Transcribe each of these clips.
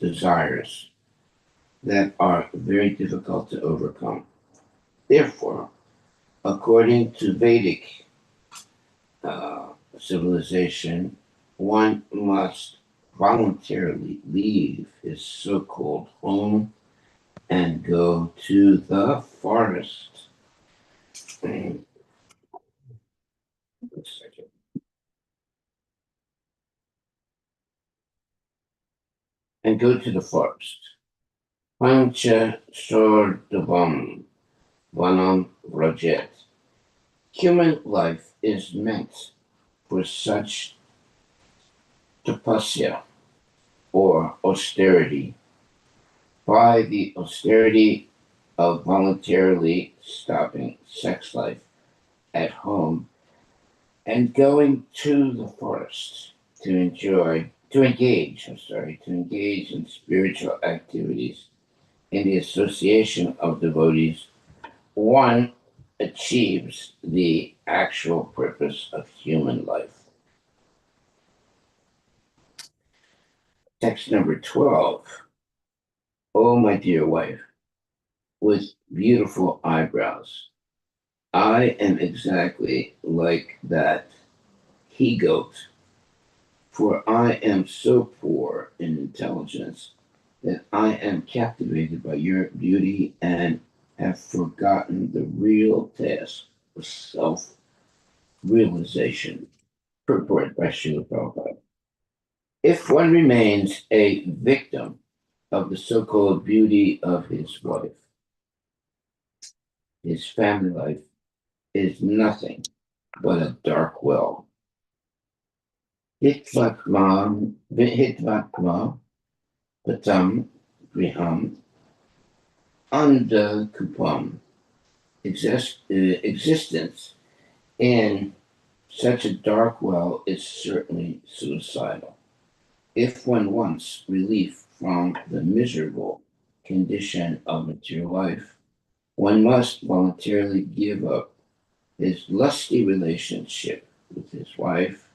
desires that are very difficult to overcome. Therefore, according to Vedic civilization, one must voluntarily leave his so-called home and go to the forest. And go to the forest. Pancha Sordavam Vanam Vrajet. Human life is meant for such tapasya or austerity. By the austerity of voluntarily stopping sex life at home and going to the forest to engage in spiritual activities in the association of devotees, one achieves the actual purpose of human life. Text number 12. Oh, my dear wife, with beautiful eyebrows, I am exactly like that he goat, for I am so poor in intelligence that I am captivated by your beauty and have forgotten the real task of self realization. Purport by Srila Prabhupada. If one remains a victim of the so called beauty of his wife, his family life is nothing but a dark well. Hitvatma patam griham anda kupam. Existence in such a dark well is certainly suicidal. If one wants relief from the miserable condition of material life, one must voluntarily give up his lusty relationship with his wife.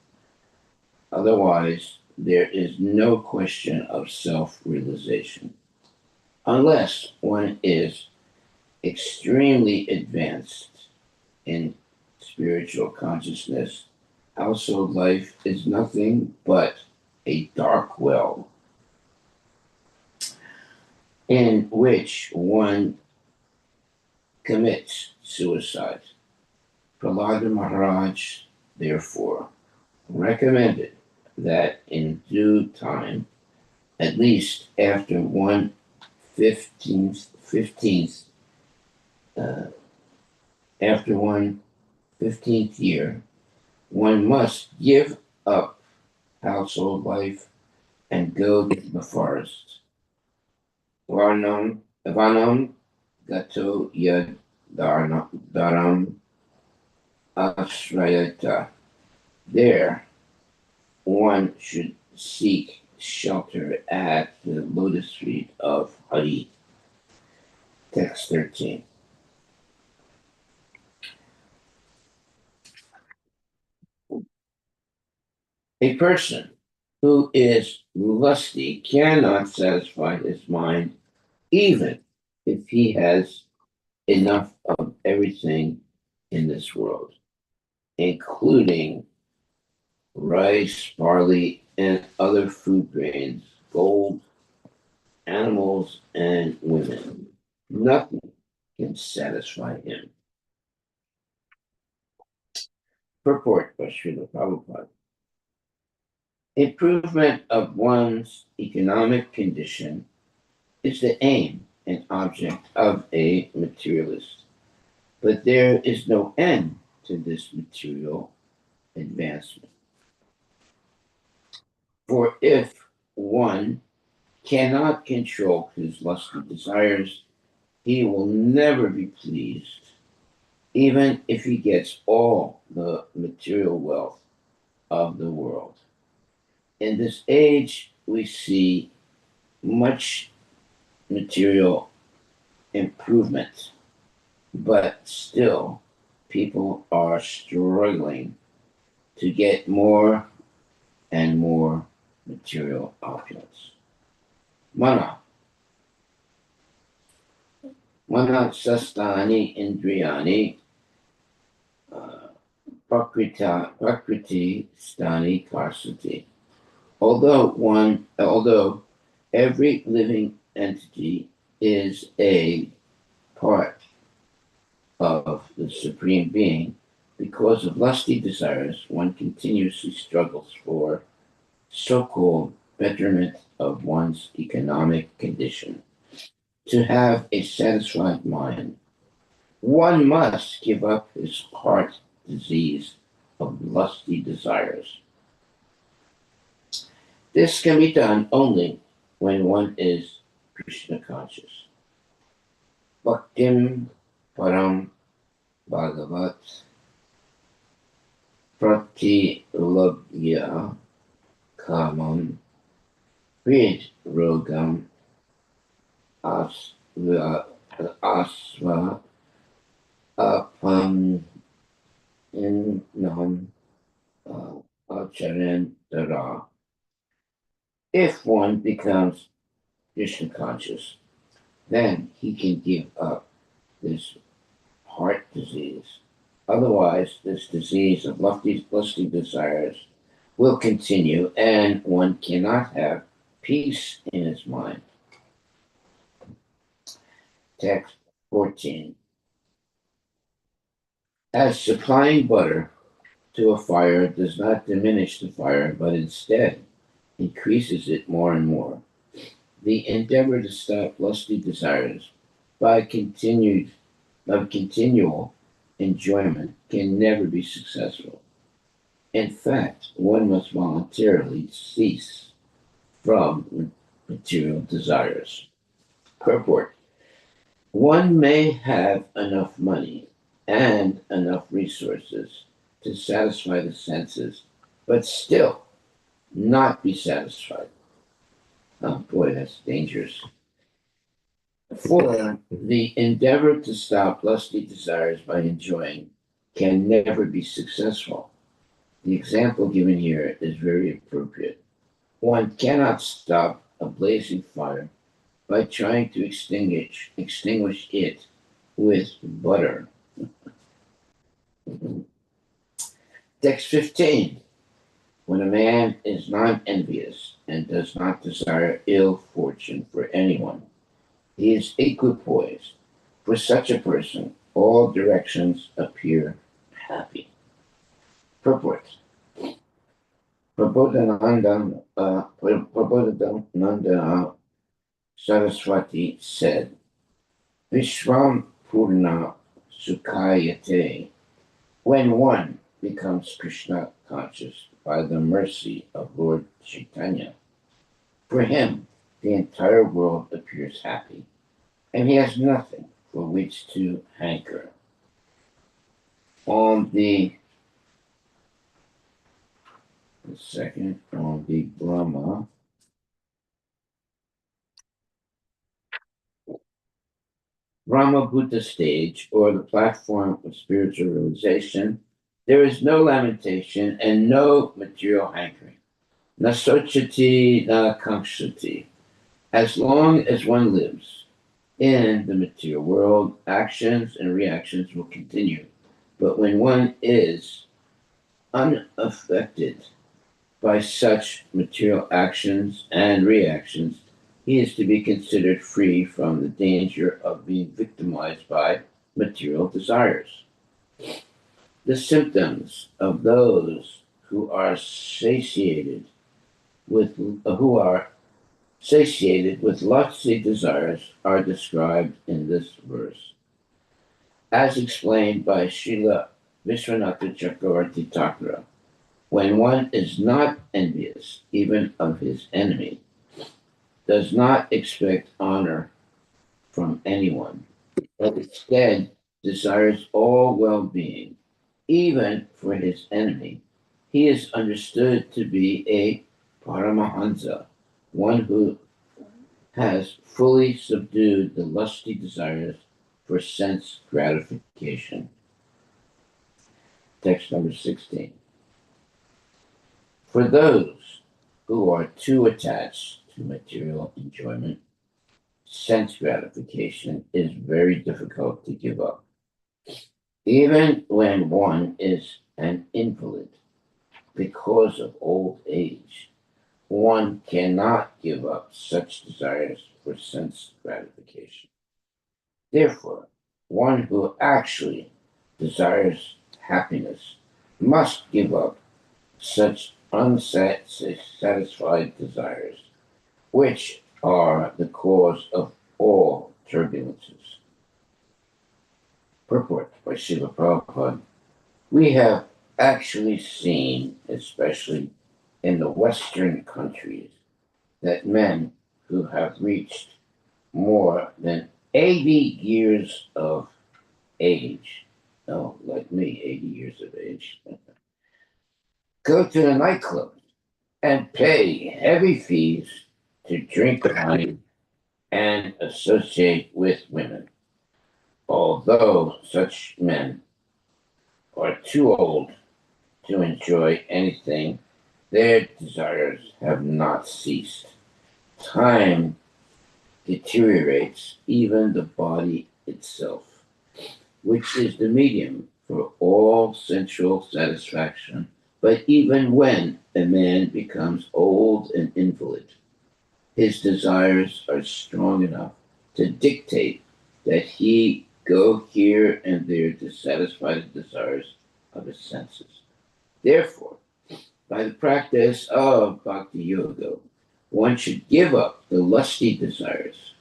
Otherwise, there is no question of self realization. Unless one is extremely advanced in spiritual consciousness, household life is nothing but a dark well in which one commits suicide. Prahlada Maharaj, therefore, recommended that in due time, at least after 1/15th, after 1/15th year, one must give up household life and go to the forest. Vanam gato yad daram ashrayata. There, one should seek shelter at the lotus feet of Hari. Text 13. A person who is lusty cannot satisfy his mind even if he has enough of everything in this world, including rice, barley, and other food grains, gold, animals, and women. Nothing can satisfy him. Purport by Srila Prabhupada. Improvement of one's economic condition is the aim and object of a materialist. But there is no end to this material advancement. For if one cannot control his lusty desires, he will never be pleased, even if he gets all the material wealth of the world. In this age, we see much material improvement, but still people are struggling to get more and more material opulence. Mana. Mana sastani indriyani prakriti stani karsati. Although every living entity is a part of the Supreme Being, because of lusty desires, one continuously struggles for so-called betterment of one's economic condition. To have a satisfied mind, one must give up his heart disease of lusty desires. This can be done only when one is Krishna conscious. Bhaktim Param Bhagavat Pratilabhya Kamam Vid Rogam Asva Asva Apam Nam Acharandara. If one becomes Krishna conscious, then he can give up this heart disease. Otherwise, this disease of lusty desires will continue, and one cannot have peace in his mind. Text 14. As supplying butter to a fire does not diminish the fire, but instead increases it more and more, the endeavor to stop lusty desires by continual enjoyment can never be successful. In fact, one must voluntarily cease from material desires. Purport. One may have enough money and enough resources to satisfy the senses, but still not be satisfied. Oh boy, that's dangerous. For the endeavor to stop lusty desires by enjoying can never be successful. The example given here is very appropriate. One cannot stop a blazing fire by trying to extinguish it with butter. Text 15. When a man is non envious and does not desire ill fortune for anyone, he is equipoised. For such a person, all directions appear happy. Purport. Prabodhananda Saraswati said, Vishram Purna Sukhayate. When one becomes Krishna conscious by the mercy of Lord Chaitanya, for him the entire world appears happy, and he has nothing for which to hanker. On the Brahma Buddha stage, or the platform of spiritual realization, there is no lamentation and no material hankering. Na sochati, na kankshati. As long as one lives in the material world, actions and reactions will continue. But when one is unaffected by such material actions and reactions, he is to be considered free from the danger of being victimized by material desires. The symptoms of those who are satiated with lusty desires are described in this verse. As explained by Srila Vishwanatha Chakravarti Thakura, when one is not envious even of his enemy, does not expect honor from anyone, but instead desires all well-being, even for his enemy, he is understood to be a Paramahansa, one who has fully subdued the lusty desires for sense gratification. Text number 16. For those who are too attached to material enjoyment, sense gratification is very difficult to give up. Even when one is an invalid because of old age, one cannot give up such desires for sense gratification. Therefore, one who actually desires happiness must give up such unsatisfied desires, which are the cause of all turbulences. Purport by Srila Prabhupada. We have actually seen, especially in the Western countries, that men who have reached more than 80 years of age, no, like me, 80 years of age, go to the nightclub and pay heavy fees to drink wine and associate with women. Although such men are too old to enjoy anything, their desires have not ceased. Time deteriorates even the body itself, which is the medium for all sensual satisfaction. But even when a man becomes old and invalid, his desires are strong enough to dictate that he go here and there to satisfy the desires of his senses. Therefore, by the practice of bhakti yoga, one should give up the lusty desires,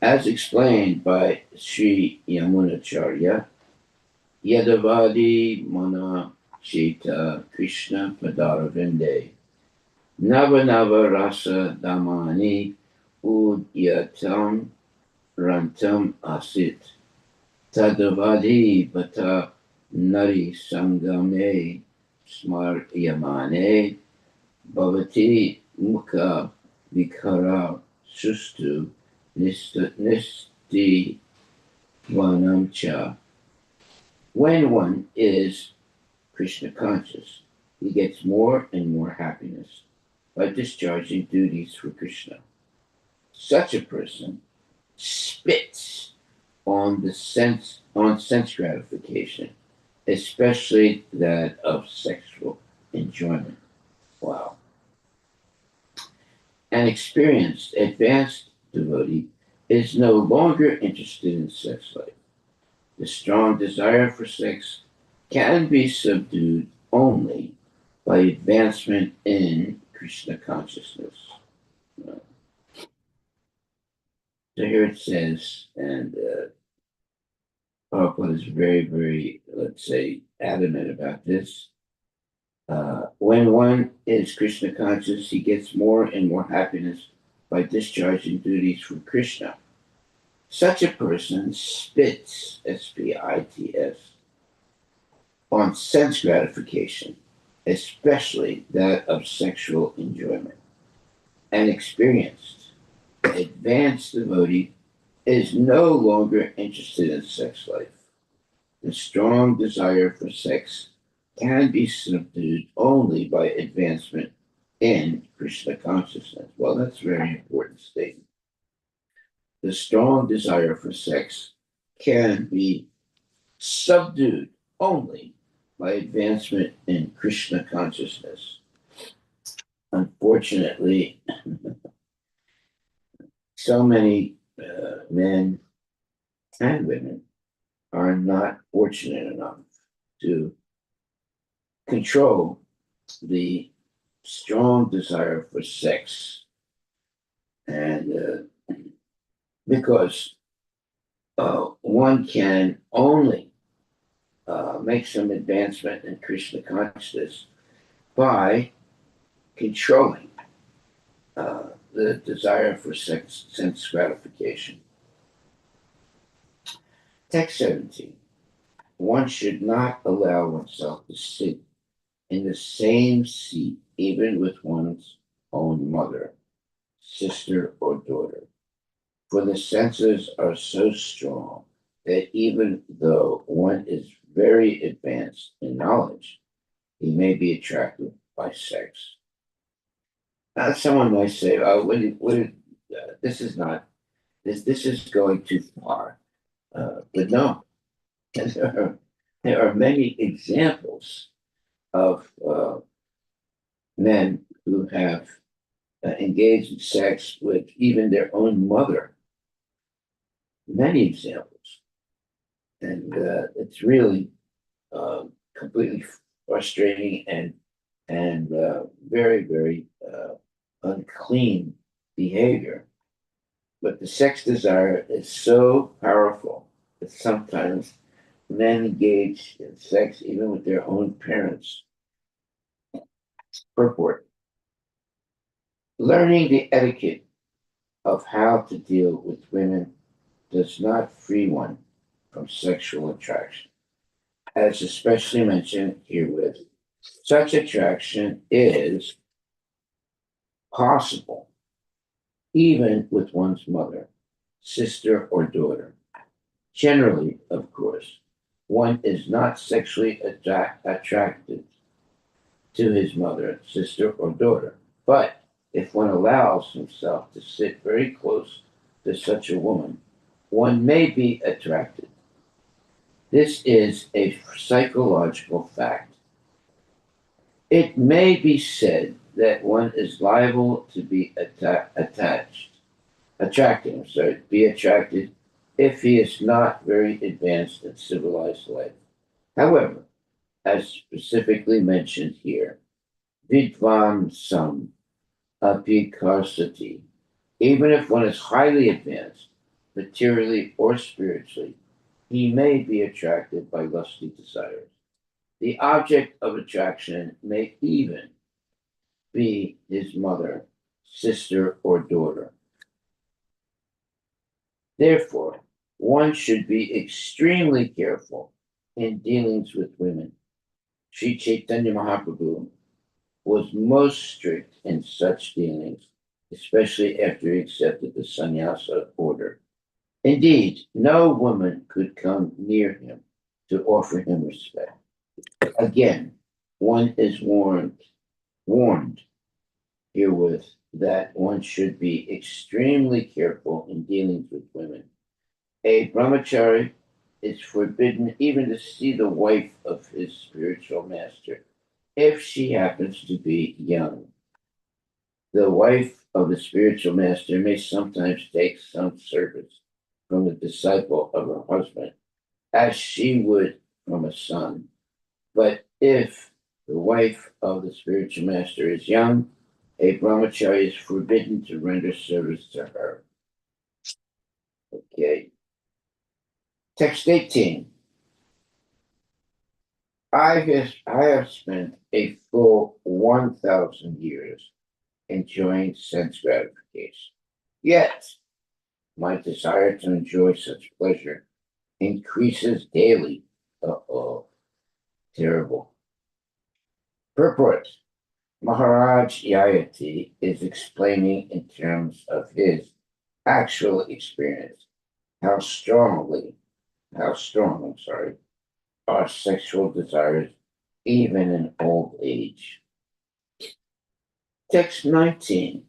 as explained by Sri Yamunacharya, Yadavadi Mana Chita Krishna Padaravinde, Nava Nava Rasa Damani Udyatam Rantam Asit, Tadavadi Bata Nari Sangame Smar Yamane Bhavati Mukha Vikara Sustu Nisti Vanamcha. When one is Krishna conscious, he gets more and more happiness by discharging duties for Krishna. Such a person spits on sense gratification, especially that of sexual enjoyment. Wow. An experienced, advanced devotee is no longer interested in sex life. The strong desire for sex can be subdued only by advancement in Krishna consciousness. So here it says, and Prabhupada is very, very, let's say, adamant about this. When one is Krishna conscious, he gets more and more happiness by discharging duties for Krishna. Such a person spits, S-P-I-T-S, on sense gratification, especially that of sexual enjoyment. An experienced, advanced devotee is no longer interested in sex life. The strong desire for sex can be subdued only by advancement in Krishna consciousness. Well, that's a very important statement. The strong desire for sex can be subdued only by advancement in Krishna consciousness. Unfortunately, so many men and women are not fortunate enough to control the strong desire for sex. And because one can only make some advancement in Krishna consciousness by controlling the desire for sense gratification. Text 17. One should not allow oneself to sit in the same seat, even with one's own mother, sister, or daughter, for the senses are so strong that even though one is very advanced in knowledge, he may be attracted by sex. Someone might say, "Oh, this is not this is going too far." But no, there are many examples of men who have engaged in sex with even their own mother. Many examples, and it's really completely frustrating and very very unclean behavior. But the sex desire is so powerful that sometimes men engage in sex even with their own parents. Purport: learning the etiquette of how to deal with women does not free one from sexual attraction, as especially mentioned herewith. Such attraction is possible even with one's mother, sister, or daughter. Generally, of course, one is not sexually attracted to his mother, sister, or daughter. But if one allows himself to sit very close to such a woman, one may be attracted. This is a psychological fact. It may be said that one is liable to be be attracted if he is not very advanced in civilized life. However, as specifically mentioned here, vidvansam apikarsati, even if one is highly advanced, materially or spiritually, he may be attracted by lusty desires. The object of attraction may even be his mother, sister, or daughter. Therefore, one should be extremely careful in dealings with women. Sri Chaitanya Mahaprabhu was most strict in such dealings, especially after he accepted the sannyasa order. Indeed, no woman could come near him to offer him respect. Again, one is warned herewith that one should be extremely careful in dealings with women. A brahmachari is forbidden even to see the wife of his spiritual master if she happens to be young. The wife of the spiritual master may sometimes take some service from the disciple of her husband, as she would from a son. But if the wife of the spiritual master is young, a brahmachari is forbidden to render service to her. Okay. Text 18. I have spent a full 1,000 years enjoying sense gratification. Yet, my desire to enjoy such pleasure increases daily. Uh-oh, terrible. Purport: Maharaj Yayati is explaining in terms of his actual experience how strong, our sexual desires even in old age. Text 19.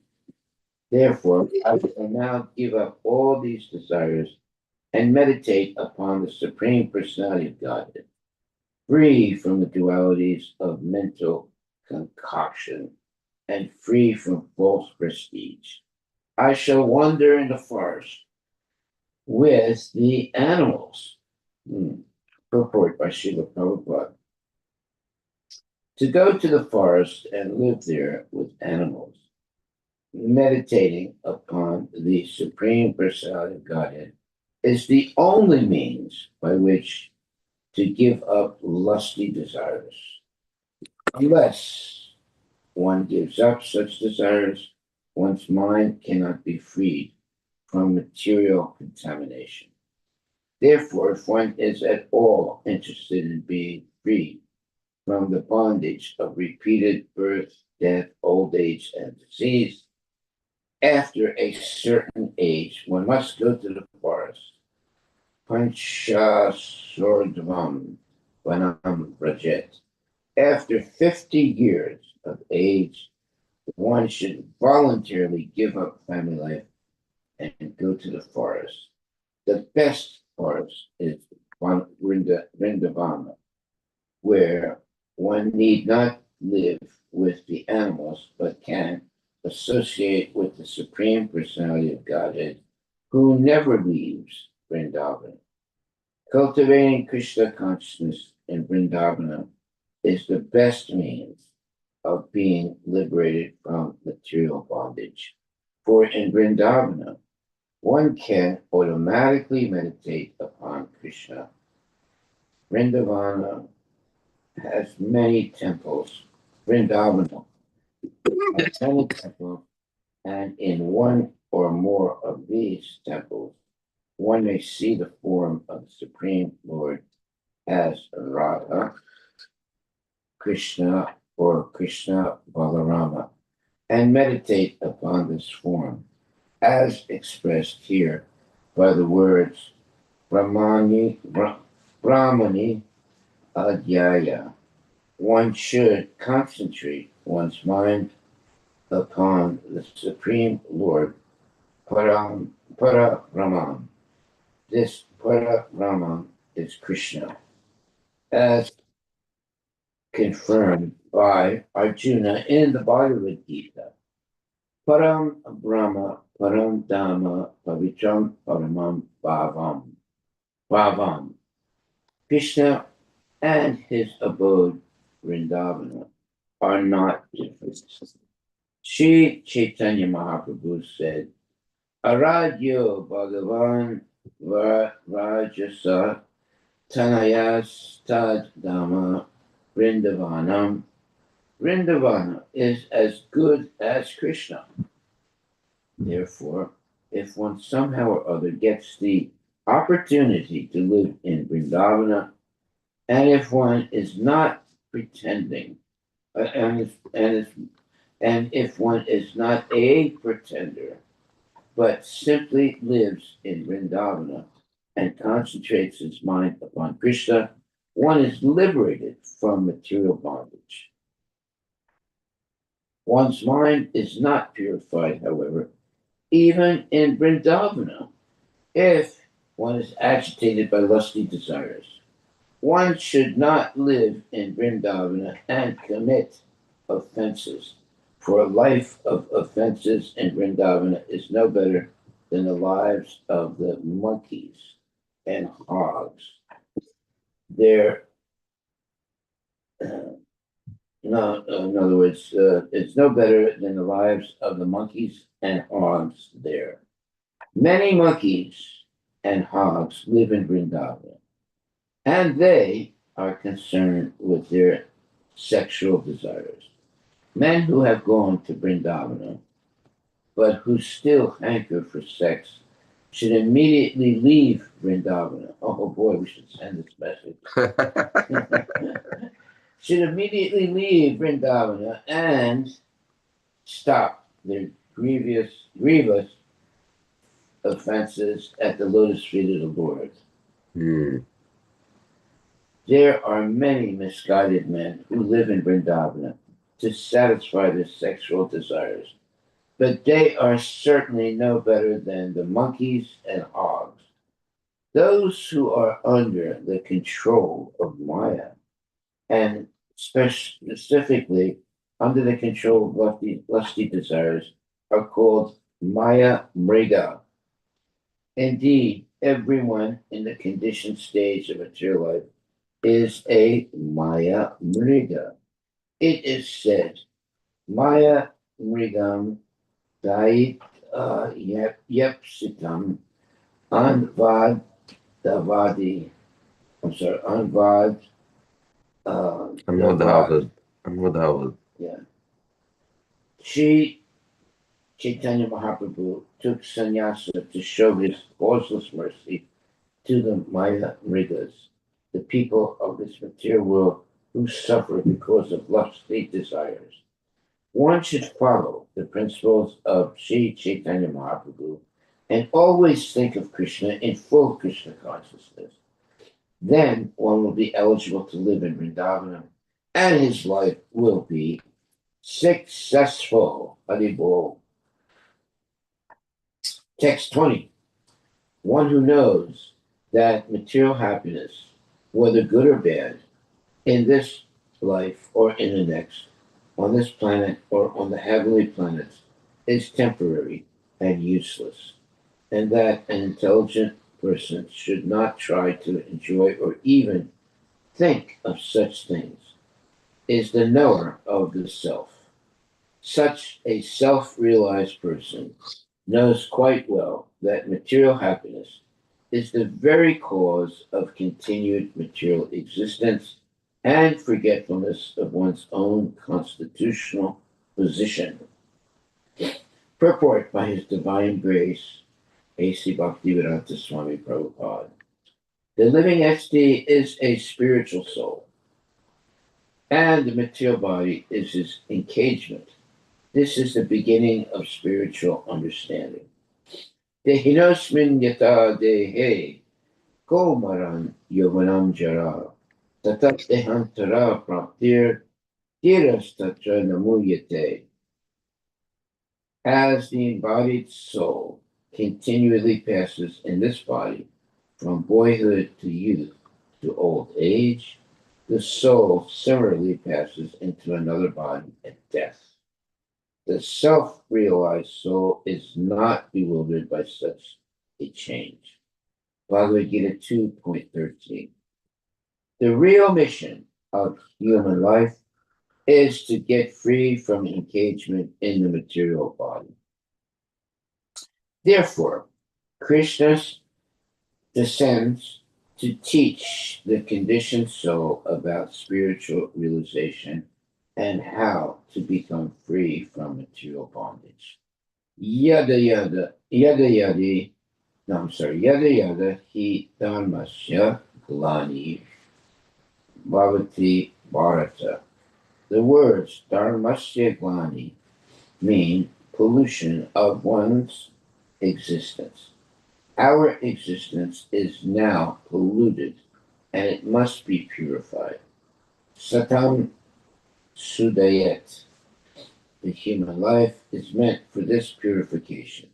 Therefore, I will now give up all these desires and meditate upon the Supreme Personality of Godhead, free from the dualities of mental concoction and free from false prestige. I shall wander in the forest with the animals. Purport by Srila Prabhupada. To go to the forest and live there with animals, meditating upon the Supreme Personality of Godhead, is the only means by which to give up lusty desires. Unless one gives up such desires, one's mind cannot be freed from material contamination. Therefore, if one is at all interested in being freed from the bondage of repeated birth, death, old age, and disease, after a certain age, one must go to the forest. Panchasordvam Vanam Rajet. After 50 years of age, one should voluntarily give up family life and go to the forest. The best forest is Vrindavana, where one need not live with the animals, but can associate with the Supreme Personality of Godhead, who never leaves Vrindavana. Cultivating Krishna consciousness in Vrindavana is the best means of being liberated from material bondage. For in Vrindavana, one can automatically meditate upon Krishna. Vrindavana has many temples. Vrindavana has many temples, and in one or more of these temples, one may see the form of the Supreme Lord as Radha, Krishna, or Krishna Balarama, and meditate upon this form, as expressed here by the words Brahmani Adhyaya. One should concentrate one's mind upon the Supreme Lord, Parabrahman. This Parabrahman is Krishna, as confirmed by Arjuna in the Bhagavad Gita. Param Brahma, Param Dhamma, Pavitram Paramam Bhavam. Krishna and his abode, Vrindavana, are not different. Sri Chaitanya Mahaprabhu said, Aradyo Bhagavan Rajasa Tanayas Tad Dhamma Vrindavanam. Vrindavana is as good as Krishna. Therefore, if one somehow or other gets the opportunity to live in Vrindavana, and if one is not pretending, and if one is not a pretender, but simply lives in Vrindavana and concentrates his mind upon Krishna, one is liberated from material bondage. One's mind is not purified, however, even in Vrindavana, if one is agitated by lusty desires. One should not live in Vrindavana and commit offenses, for a life of offenses in Vrindavana is no better than the lives of the monkeys and hogs. They're, no, in other words, it's no better than the lives of the monkeys and hogs there. Many monkeys and hogs live in Vrindavana, and they are concerned with their sexual desires. Men who have gone to Vrindavana, but who still hanker for sex, should immediately leave Vrindavana. Oh boy, we should send this message. Should immediately leave Vrindavana and stop their grievous offenses at the lotus feet of the Lord. There are many misguided men who live in Vrindavana to satisfy their sexual desires, but they are certainly no better than the monkeys and hogs. Those who are under the control of Maya, and specifically under the control of lusty desires, are called Maya Mriga. Indeed, everyone in the conditioned stage of material life is a Maya Mriga. It is said, Maya Mrigam Dait Yepsitam Anvad Davadi. I'm sorry, Anvad Anvadavad. Yeah. Sri Chaitanya Mahaprabhu took sannyasa to show his causeless mercy to the Maya Mrigas, the people of this material world who suffer because of lusty desires. One should follow the principles of Sri Chaitanya Mahaprabhu and always think of Krishna in full Krishna consciousness. Then one will be eligible to live in Vrindavana, and his life will be successful. Haribol. Text 20. One who knows that material happiness, whether good or bad, in this life or in the next, on this planet or on the heavenly planets, is temporary and useless, and that an intelligent person should not try to enjoy or even think of such things, is the knower of the self. Such a self realized person knows quite well that material happiness is the very cause of continued material existence and forgetfulness of one's own constitutional position. Purport by His Divine Grace, A.C. Bhaktivedanta Swami Prabhupada. The living entity is a spiritual soul, and the material body is his engagement. This is the beginning of spiritual understanding. Dehinosmin yata dehe komaran yovanam jara tatat dehantara praptir tiras tatra namuyate. As the embodied soul continually passes in this body from boyhood to youth to old age, the soul similarly passes into another body at death. The self realized soul is not bewildered by such a change. Bhagavad Gita 2.13. The real mission of human life is to get free from engagement in the material body. Therefore, Krishna descends to teach the conditioned soul about spiritual realization and how to become free from material bondage. Yada yada, yada yada, no, I'm sorry, yada yada, hi dharmasya glani bhavati bharata. The words dharmasya glani mean pollution of one's existence. Our existence is now polluted and it must be purified. Satam sudayet. The human life is meant for this purification,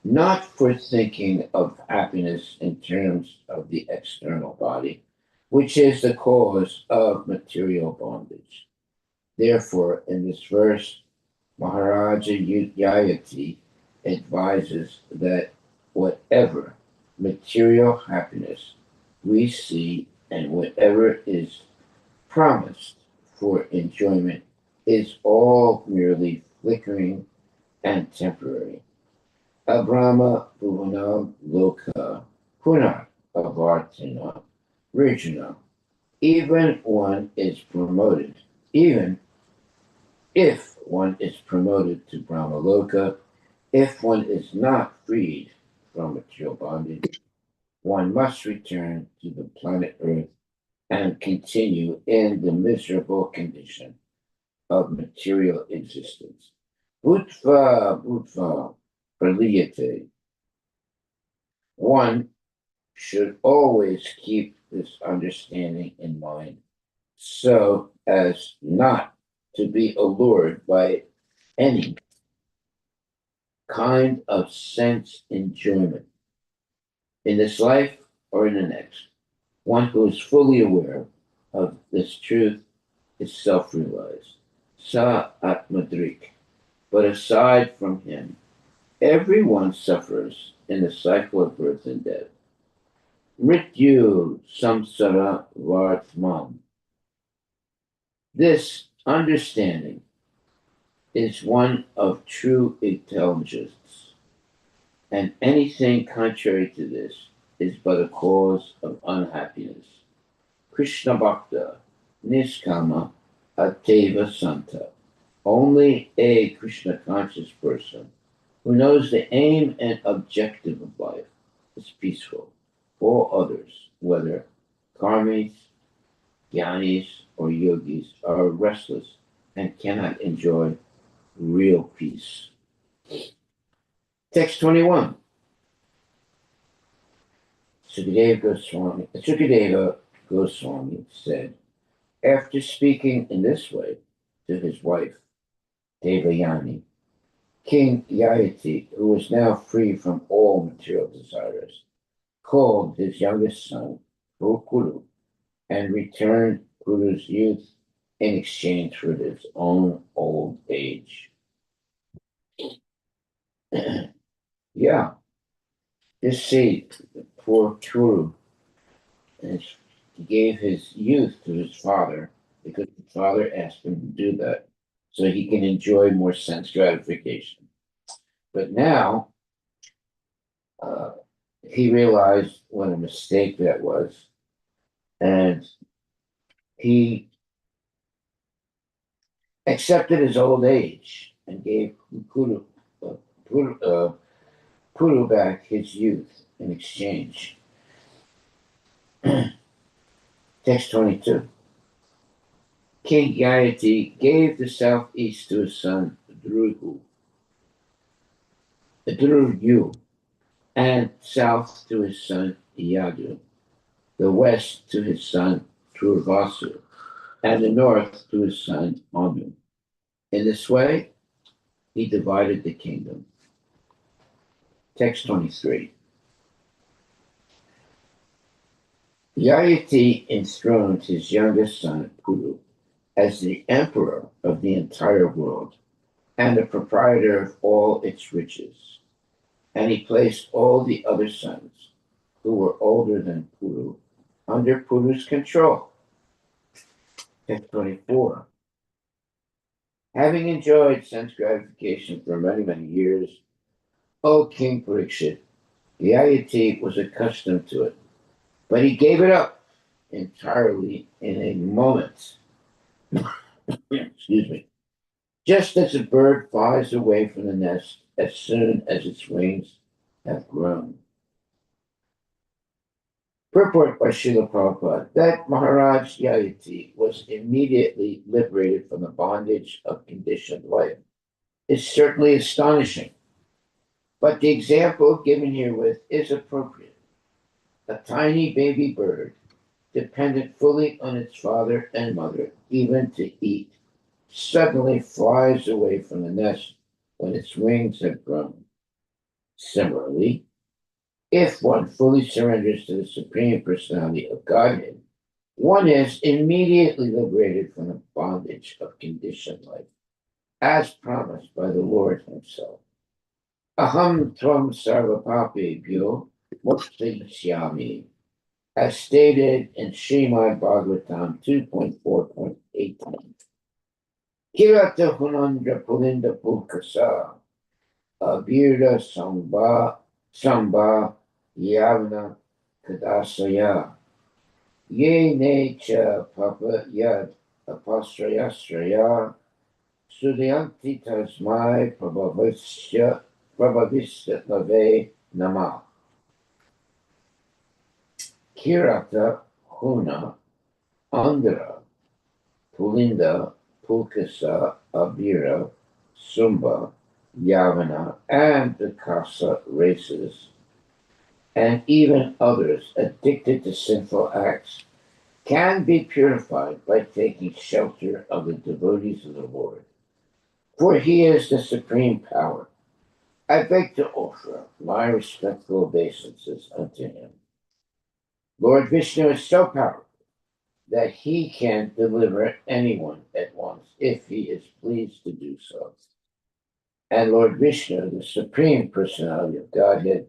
not for thinking of happiness in terms of the external body, which is the cause of material bondage. Therefore, in this verse, Maharaja Yayati advises that whatever material happiness we see and whatever is promised for enjoyment is all merely flickering and temporary. Abrahma Bhuvana Loka Punar Avartina Regional. Even one is promoted, even if one is promoted to Brahmaloka, if one is not freed from material bondage, one must return to the planet Earth and continue in the miserable condition of material existence. Bhutva, bhutva, praliyate. One should always keep this understanding in mind so as not to be allured by any kind of sense enjoyment in this life or in the next. One who is fully aware of this truth is self realized. Sa atmadrik. But aside from him, everyone suffers in the cycle of birth and death. Mrityu samsara vartman. This understanding is one of true intelligence, and anything contrary to this is but a cause of unhappiness. Krishna Bhakta, Niskama, Ateva Santa. Only a Krishna conscious person who knows the aim and objective of life is peaceful. All others, whether karmis, jnanis, or yogis, are restless and cannot enjoy real peace. Text 21. Sukadeva Goswami said, after speaking in this way to his wife, Devayani. King Yayati, who was now free from all material desires, called his youngest son Kuru and returned Kuru's youth in exchange for his own old age. Yeah, this seed, poor Kuru, he gave his youth to his father because the father asked him to do that so he can enjoy more sense gratification. But now uh, he realized what a mistake that was, and he accepted his old age and gave uh, Kuru, Kuru back his youth in exchange. Text 22. King Yayati gave the southeast to his son Drugu, and south to his son Yadu, the west to his son Turvasu, and the north to his son Anu. In this way, he divided the kingdom. Text 23. Yayati enthroned his youngest son Puru as the emperor of the entire world and the proprietor of all its riches. And he placed all the other sons, who were older than Puru, under Puru's control. Text 24. Having enjoyed sense gratification for many, many years, O King Parikshit, Yayati was accustomed to it, but he gave it up entirely in a moment. Excuse me. Just as a bird flies away from the nest as soon as its wings have grown. Purport by Srila Prabhupada that Maharaj Yayati was immediately liberated from the bondage of conditioned life is certainly astonishing, but the example given herewith is appropriate. A tiny baby bird, dependent fully on its father and mother, even to eat, suddenly flies away from the nest when its wings have grown. Similarly, if one fully surrenders to the Supreme Personality of Godhead, one is immediately liberated from the bondage of conditioned life, as promised by the Lord Himself. Aham tvam sarvapapebhyo mokshishyami, as stated in Srimad Bhagavatam 2.4.18. Kirata Hunandra Pulinda Pulkasa, Abhirda Samba Yavana Kadasaya, Ye ne cha papa yad apastrayasraya Sudyanti tasmai prabhavisya lave nama. Kirata Huna Andhra Pulinda Pulkasa Abhira Sumba Yavana and the Kasa races, and even others addicted to sinful acts, can be purified by taking shelter of the devotees of the Lord, for He is the supreme power. I beg to offer my respectful obeisances unto Him. Lord Vishnu is so powerful that He can deliver anyone at once if He is pleased to do so. And Lord Vishnu, the Supreme Personality of Godhead,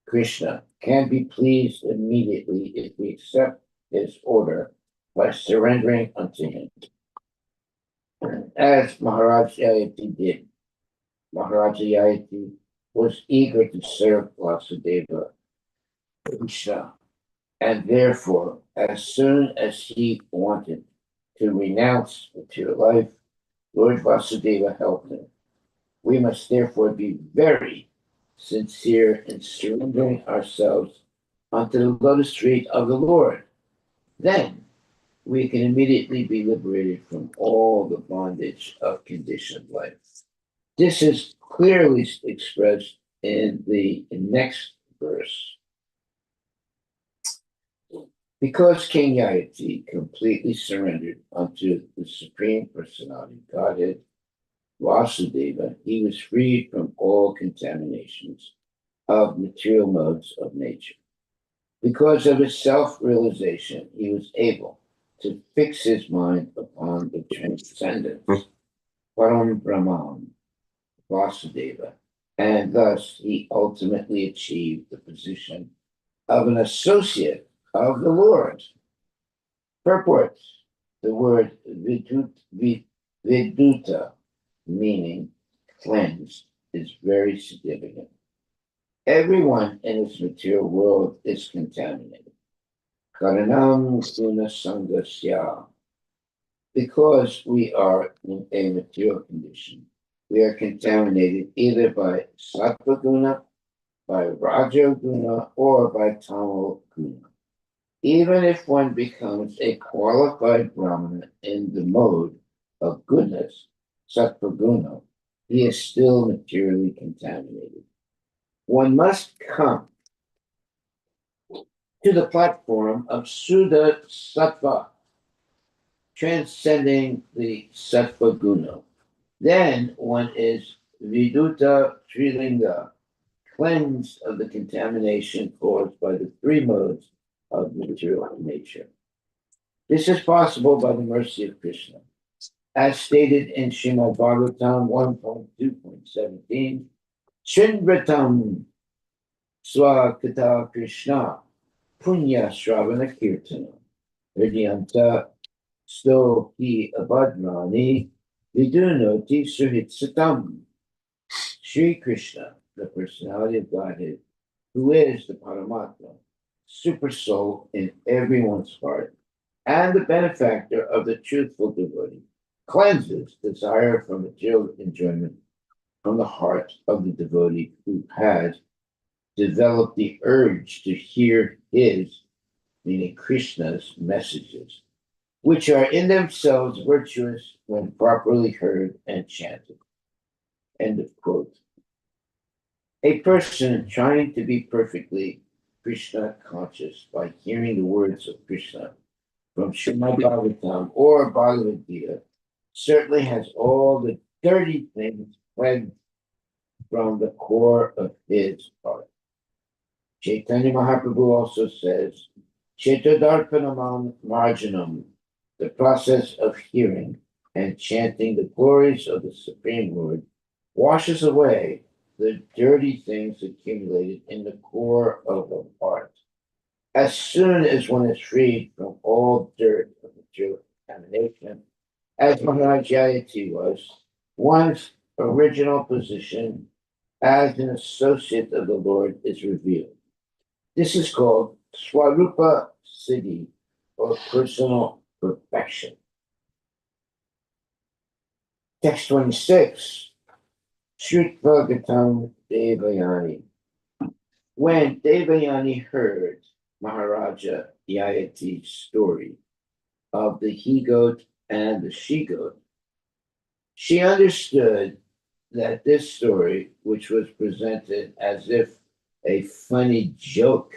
Krishna, can be pleased immediately if we accept His order by surrendering unto Him. As Maharaj Yayati did. Maharaj Yayati was eager to serve Vasudeva Krishna, and therefore, as soon as he wanted to renounce material life, Lord Vasudeva helped him. We must therefore be very sincere in surrendering ourselves onto the lotus feet of the Lord. Then we can immediately be liberated from all the bondage of conditioned life. This is clearly expressed in the next verse. Because King Yayati completely surrendered unto the Supreme Personality of Godhead, Vasudeva, he was freed from all contaminations of material modes of nature. Because of his self realization, he was able to fix his mind upon the transcendence, Param Brahman, Vasudeva, and thus he ultimately achieved the position of an associate of the Lord. Purport: the word viduta, meaning cleansed, is very significant. Everyone in this material world is contaminated. Karanam guna sangasya. Because we are in a material condition, we are contaminated either by sattva guna, by raja guna, or by tamo guna. Even if one becomes a qualified Brahmana in the mode of goodness, sattva guna, he is still materially contaminated. One must come to the platform of Suddha Sattva, transcending the Sattva guna. Then one is Viduta Trilinga, cleansed of the contamination caused by the three modes of material nature. This is possible by the mercy of Krishna. As stated in Srimad Bhagavatam 1.2.17, Chindratam Swakata Krishna Punya Shravana Kirtana Hridyanta Sto Hi Abhadrani Vidunoti Suhitsatam. Sri Krishna, the personality of Godhead, who is the Paramatma, super soul in everyone's heart, and the benefactor of the truthful devotee, cleanses desire for material enjoyment from the heart of the devotee who has developed the urge to hear his, meaning Krishna's, messages, which are in themselves virtuous when properly heard and chanted. End of quote. A person trying to be perfectly Krishna conscious by hearing the words of Krishna from Srimad Bhagavatam or Bhagavad Gita certainly has all the dirty things fled from the core of his heart. Chaitanya Mahaprabhu also says, Chaitodarpanamam marjanam, the process of hearing and chanting the glories of the Supreme Lord, washes away the dirty things accumulated in the core of the heart. As soon as one is freed from all dirt of material contamination, as Maharaj Yayati was, one's original position as an associate of the Lord is revealed. This is called Swarupa Siddhi, or personal perfection. Text 26, Shrutva Devayani. When Devayani heard Maharaja Yayati's story of the he-goat and the she-goat, she understood that this story, which was presented as if a funny joke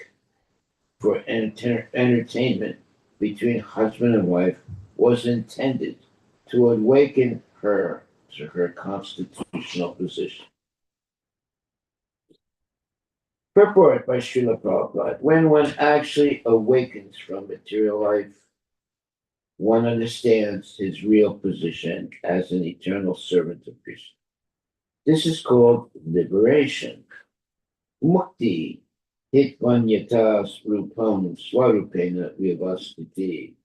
for entertainment between husband and wife, was intended to awaken her to her constitutional position. Purport by Srila Prabhupada. When one actually awakens from material life, one understands his real position as an eternal servant of Krishna. This is called liberation. Mukti hitvanyatas rupam swarupena vivastiti.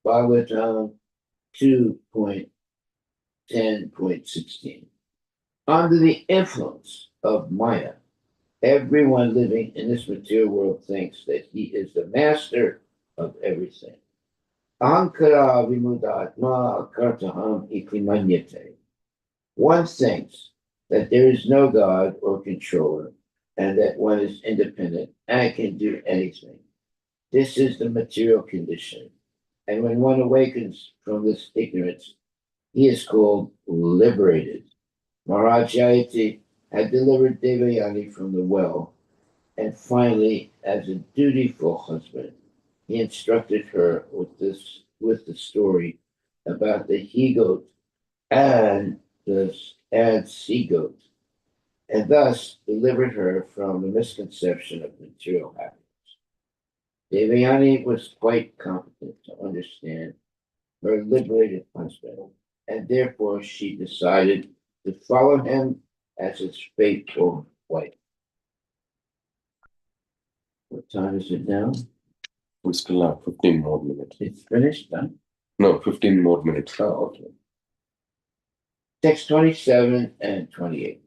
Bhagavatam 2.10.16. Under the influence of Maya, everyone living in this material world thinks that he is the master of everything. Ahankara vimudatma kartaham ikimanyate. One thinks that there is no God or controller and that one is independent and can do anything. This is the material condition. And when one awakens from this ignorance, he is called liberated. Maharaj Yayati had delivered Devayani from the well, and finally, as a dutiful husband, he instructed her with the story about the he-goat and the and sea goat, and thus delivered her from the misconception of material happiness. Devayani was quite competent to understand her liberated husband, and therefore she decided to follow him as his faithful wife. What time is it now? We still have 15 more minutes. It's finished, done? No, 15 more minutes. Oh, okay. Text 27 and 28.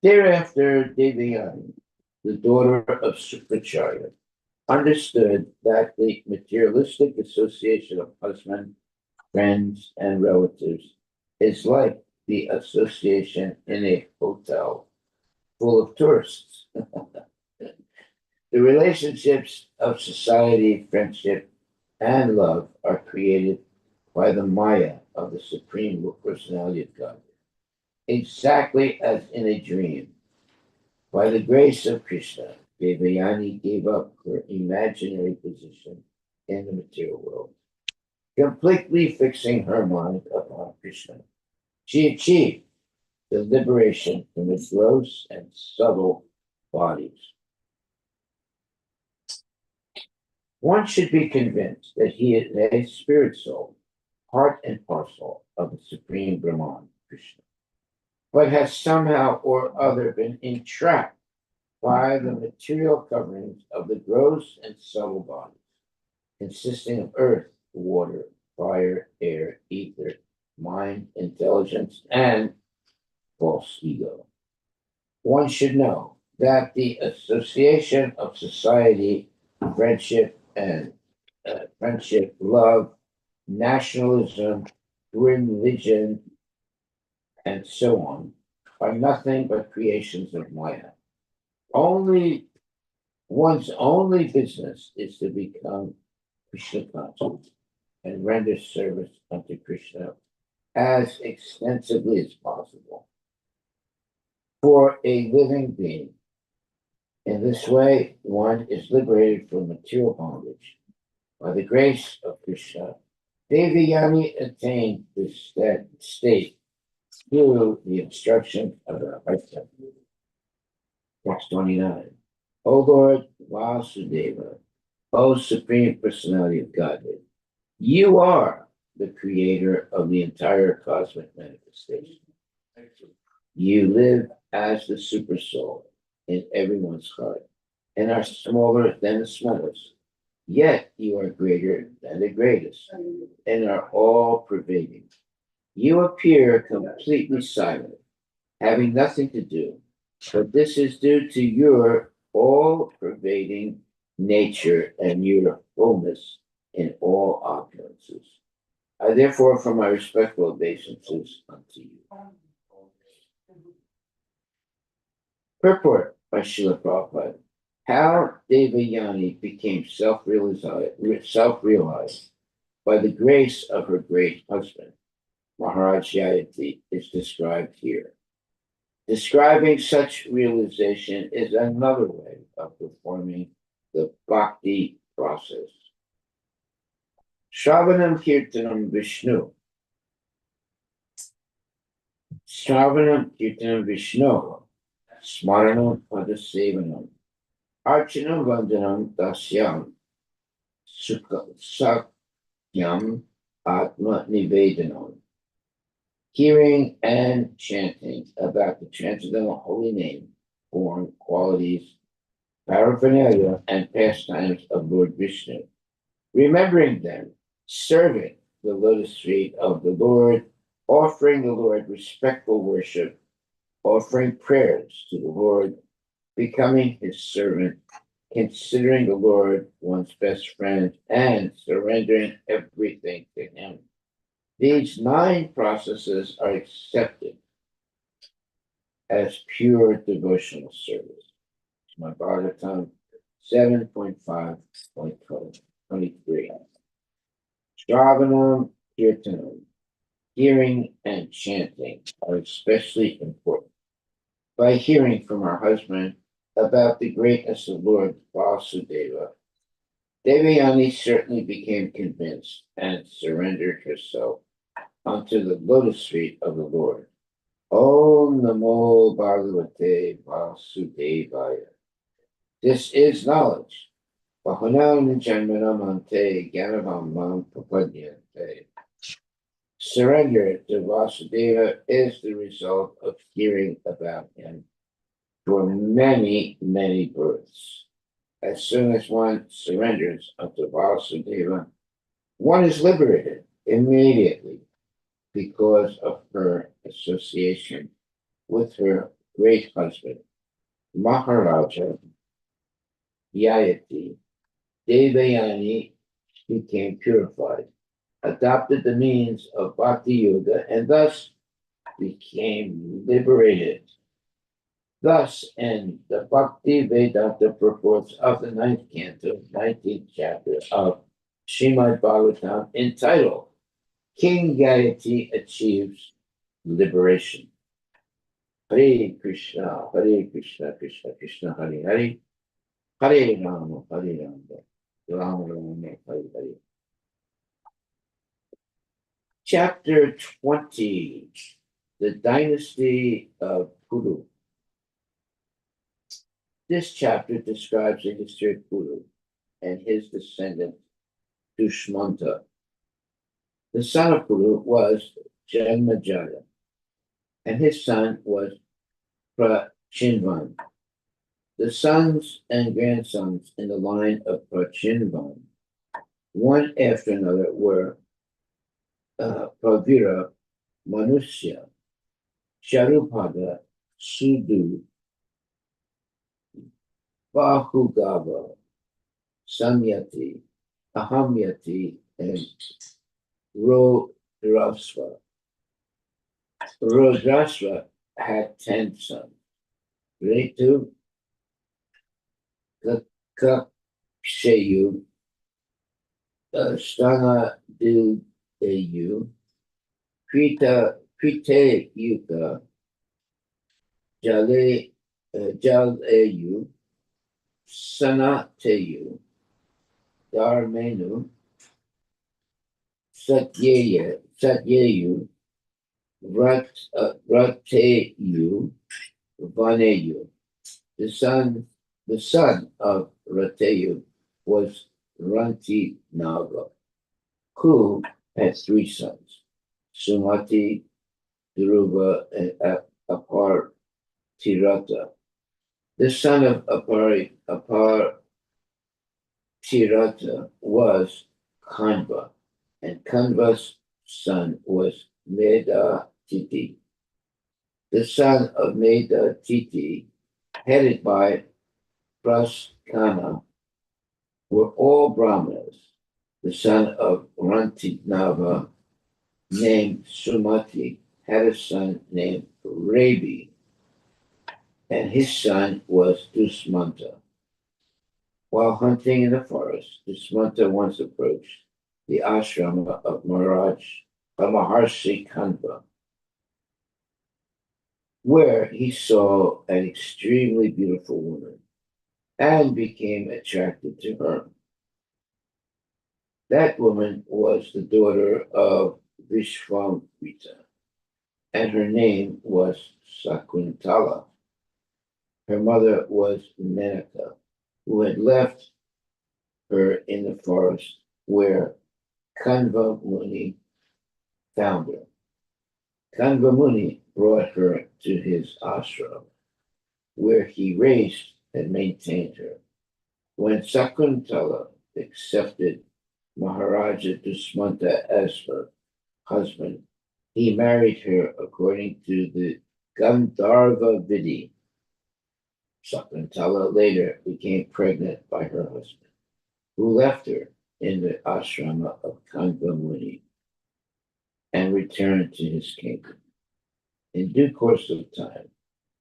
Thereafter, Devayani, the daughter of Sukracharya, understood that the materialistic association of husband, friends, and relatives is like the association in a hotel full of tourists. The relationships of society, friendship, and love are created by the Maya of the Supreme Personality of God, exactly as in a dream. By the grace of Krishna, Devayani gave up her imaginary position in the material world, completely fixing her mind upon Krishna. She achieved the liberation from the gross and subtle bodies. One should be convinced that he is a spirit soul, part and parcel of the Supreme Brahman, Krishna, but has somehow or other been entrapped by the material coverings of the gross and subtle bodies, consisting of earth, water, fire, air, ether, mind, intelligence, and false ego. One should know that the association of society, friendship, and friendship, love, nationalism, religion, and so on are nothing but creations of Maya. Only One's only business is to become Krishna conscious and render service unto Krishna as extensively as possible for a living being. In this way, one is liberated from material bondage. By the grace of Krishna, Devayani attained this state through the instruction of the Harivilas. Text 29. O Lord Vasudeva, O Supreme Personality of Godhead, you are the creator of the entire cosmic manifestation. You live as the super soul in everyone's heart and are smaller than the smallest. Yet you are greater than the greatest and are all pervading. You appear completely silent, having nothing to do, but this is due to your all pervading nature and your fullness in all opulences. I therefore, offer my respectful obeisances unto you. Purport by Srila Prabhupada. How Devayani became self-realized by the grace of her great husband, Maharaj Yayati, is described here. Describing such realization is another way of performing the bhakti process. Shravanam Kirtanam Vishnu. Shravanam Kirtanam Vishnu. Smaranam Padasevanam. Archanam Vandanam Dasyam. Sakyam Atma Nivedanam. Hearing and chanting about the transcendental holy name, form, qualities, paraphernalia, and pastimes of Lord Vishnu. Remembering them, serving the lotus feet of the Lord, offering the Lord respectful worship, offering prayers to the Lord, becoming his servant, considering the Lord one's best friend, and surrendering everything to him. These 9 processes are accepted as pure devotional service. My Bhagavatam 7.5.23. Shravanam Kirtanam, hearing and chanting are especially important. By hearing from our husband about the greatness of Lord Vasudeva, Devayani certainly became convinced and surrendered herself onto the lotus feet of the Lord. Om Namo Bhagavate Vasudevaya. This is knowledge. Bahanam Janmanamante Gyanabam Prapadyante. Surrender to Vasudeva is the result of hearing about him for many, many births. As soon as one surrenders unto Vasudeva, one is liberated immediately because of her association with her great husband, Maharaja Yayati. Devayani became purified, adopted the means of Bhakti Yoga, and thus became liberated. Thus, in the Bhakti Vedanta purports of the ninth canto, 19th chapter of Srimad Bhagavatam, entitled King Gayatri Achieves Liberation. Hare Krishna, Krishna Krishna, Hare Hare, Hare Rama, Rama Rama, Hare Hare. Chapter 20, the Dynasty of Kuru. This chapter describes the history of Kuru and his descendant Dushmanta. The son of Kuru was Janmajaya, and his son was Prachinvan. The sons and grandsons in the line of Prachinvan, one after another, were Pravira, Manusya, Sharupada, Sudu, Bahugava, Samyati, Ahamyati, and Rodrasva. Rodrasva had 10 sons. Retu, Kakshayu, Stana Dilayu, Krita Yuka, Jalayu, Sanateyu, Dharmenu, Satyayu, Rateyu, Vaneyu. The son of Rateyu was Ranti Naga, who had 3 sons, Sumati, Dhruva, and Apartirata. The son of Apartirata was Kanva, and Kanva's son was Medatiti. The son of Medatiti, headed by Praskana, were all Brahmanas. The son of Rantinava, named Sumati, had a son named Rabi, and his son was Dusmanta. While hunting in the forest, Dusmanta once approached the ashrama of Maharshi Kanva, where he saw an extremely beautiful woman and became attracted to her. That woman was the daughter of Vishwamrita, and her name was Sakuntala. Her mother was Menaka, who had left her in the forest where Kanva Muni found her. Kanva Muni brought her to his ashram, where he raised and maintained her. When Sakuntala accepted Maharaja Dusmanta as her husband, he married her according to the Gandharva Vidhi. Sakuntala later became pregnant by her husband, who left her in the ashrama of Kanva Muni and returned to his kingdom. In due course of time,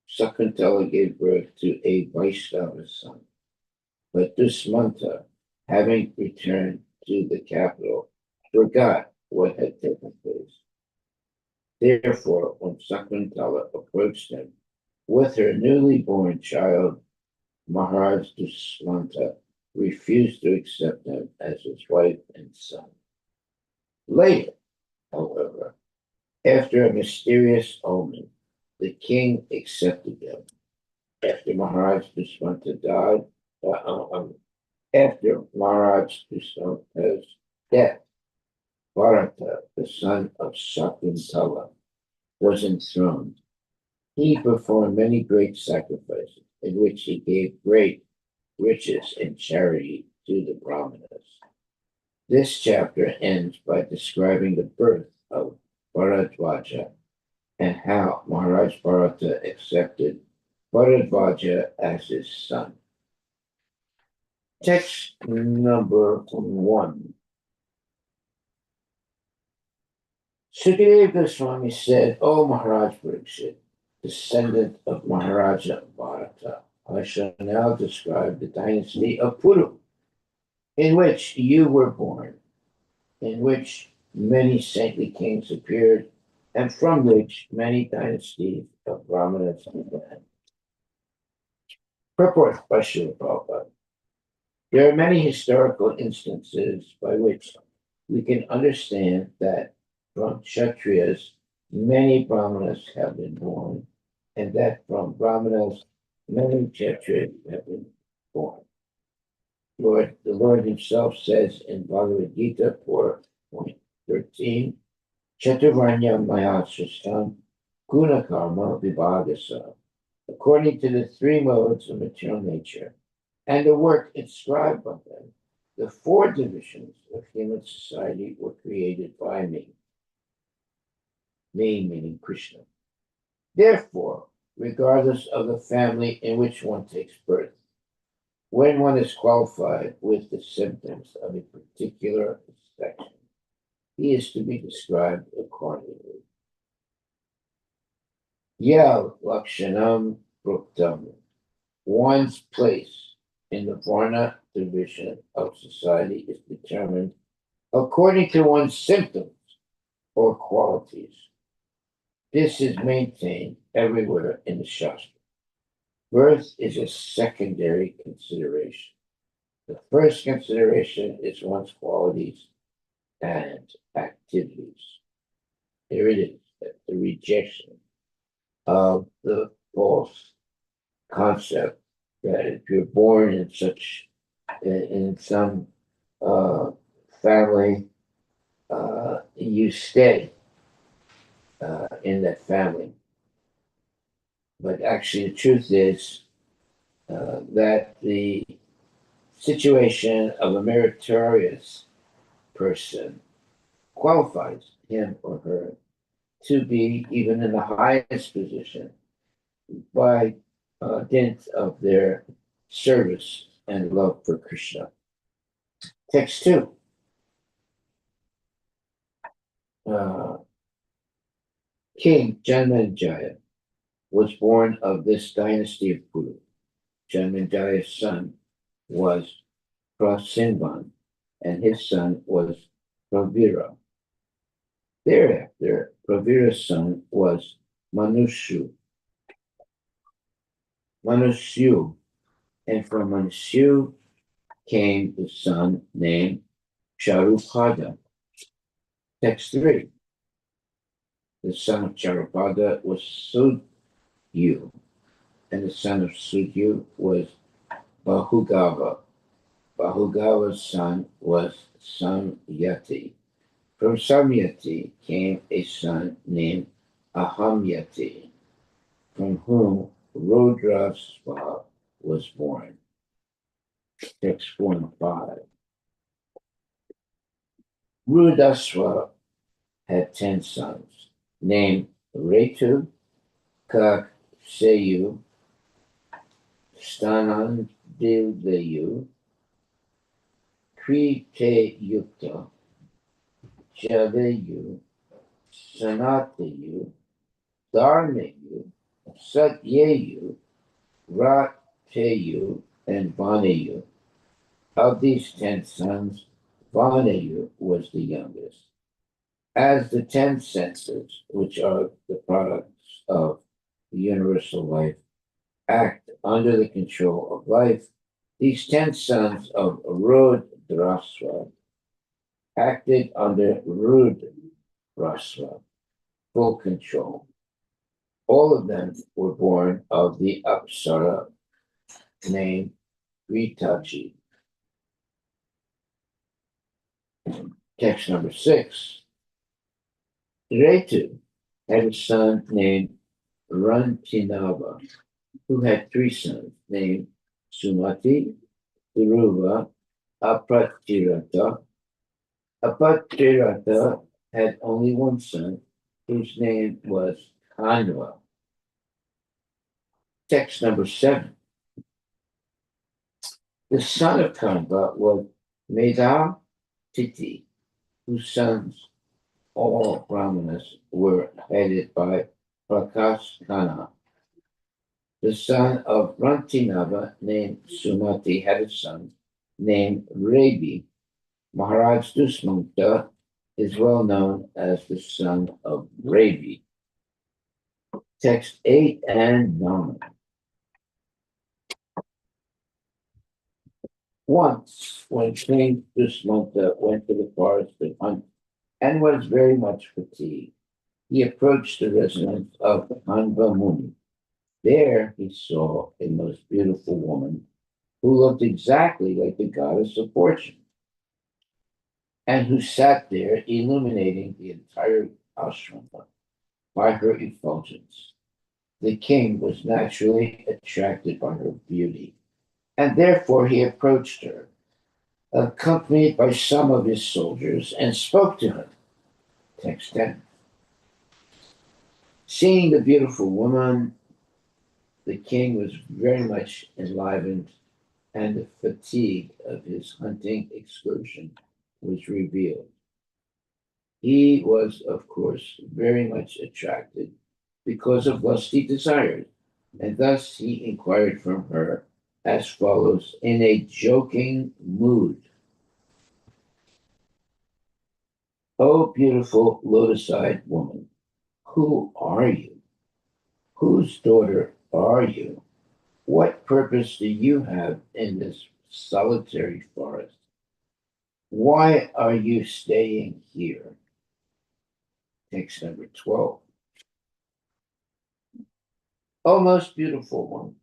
Sakuntala gave birth to a Vaishnava son, but Dusmanta, having returned to the capital, forgot what had taken place. Therefore, when Sakuntala approached him with her newly born child, Maharaj Dusmanta refused to accept them as his wife and son. Later, however, after a mysterious omen, the king accepted them. After Maharaj Dushmanta died, after Maharaj Dushmanta's death, Bharata, the son of Shakuntala, was enthroned. He performed many great sacrifices, in which he gave great riches and charity to the Brahmanas. This chapter ends by describing the birth of Bharadvaja and how Maharaj Bharata accepted Bharadvaja as his son. Text number 1. Sukadeva Goswami said, O Maharaj Parikshit, descendant of Maharaja Bharata, I shall now describe the dynasty of Puru, in which you were born, in which many saintly kings appeared, and from which many dynasties of Brahmanas began. Purport by Srila Prabhupada. There are many historical instances by which we can understand that from Kshatriyas many Brahmanas have been born, and that from Brahmanas many Kshatriyas have been born. The Lord himself says in Bhagavad Gita 4.13, Chaturvanya Maya Srishtam Guna Karma Vibhagasa, according to the three modes of material nature and the work inscribed by them, the four divisions of human society were created by me. Me meaning Krishna. Therefore, regardless of the family in which one takes birth, when one is qualified with the symptoms of a particular section, he is to be described accordingly. Ya Lakshanam Pruktam, one's place in the Varna division of society is determined according to one's symptoms or qualities. This is maintained everywhere in the Shastra. Birth is a secondary consideration. The first consideration is one's qualities and activities. Here it is, the rejection of the false concept that if you're born in some family, you stay in that family. But actually, the truth is that the situation of a meritorious person qualifies him or her to be even in the highest position by dint of their service and love for Krishna. Text 2. King Janmejaya was born of this dynasty of Kuru. Janmejaya's son was Prasimban, and his son was Pravira. Thereafter, Pravira's son was Manusyu, and from Manusyu came the son named Charupada. Text 3. The son of Charupada was Sudyu, and the son of Sudyu was Bahugava. Bahugava's son was Samyati. From Samyati came a son named Ahamyati, from whom Rudrasva was born. Text 4 and 5. Rudaswa had 10 sons, named Retu, Kakseyu, Stanandilayu, Kriteyukta, Javayu, Sanatayu, Dharmayu, Satyayu, Rateyu, and Vanayu. Of these 10 sons, Vanayu was the youngest. As the 10 senses, which are the products of the universal life, act under the control of life, These 10 sons of Rudrasva acted under Rudrasva full control. All of them were born of the Apsara named Ritachi. Text number 6. Retu had a son named Rantinava, who had 3 sons named Sumati, Dhuruva, Apatirata. Apatirata had only one son, whose name was Kanva. Text number 7. The son of Kanva was Medha-Titi, whose sons, all Brahmanas, were headed by Prakash Khanna. The son of Rantinava, named Sumati, had a son named Rabi. Maharaj Dusmanta is well known as the son of Rabi. Text 8 and 9. Once, when King Dusmanta went to the forest to hunt and was very much fatigued, he approached the residence of Hanva Muni. There he saw a most beautiful woman who looked exactly like the goddess of fortune, and who sat there illuminating the entire ashrama by her effulgence. The king was naturally attracted by her beauty, and therefore he approached her, accompanied by some of his soldiers, and spoke to her. Text 10. Seeing the beautiful woman, the king was very much enlivened, and the fatigue of his hunting excursion was revealed. He was, of course, very much attracted because of lusty desires, and thus he inquired from her as follows in a joking mood: "O beautiful lotus eyed woman, who are you? Whose daughter are you? What purpose do you have in this solitary forest? Why are you staying here?" Text number 12. O most beautiful one,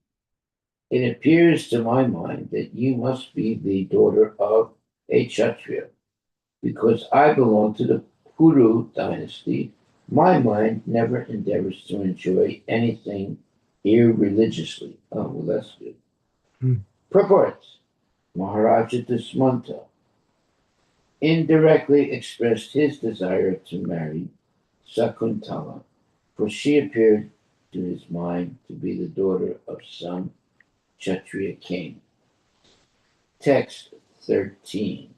it appears to my mind that you must be the daughter of a Kshatriya. Because I belong to the Kuru dynasty, my mind never endeavors to enjoy anything irreligiously. Oh, well, that's good. Purport: Maharaja Dusmanta indirectly expressed his desire to marry Sakuntala, for she appeared to his mind to be the daughter of some Kshatriya king. Text 13.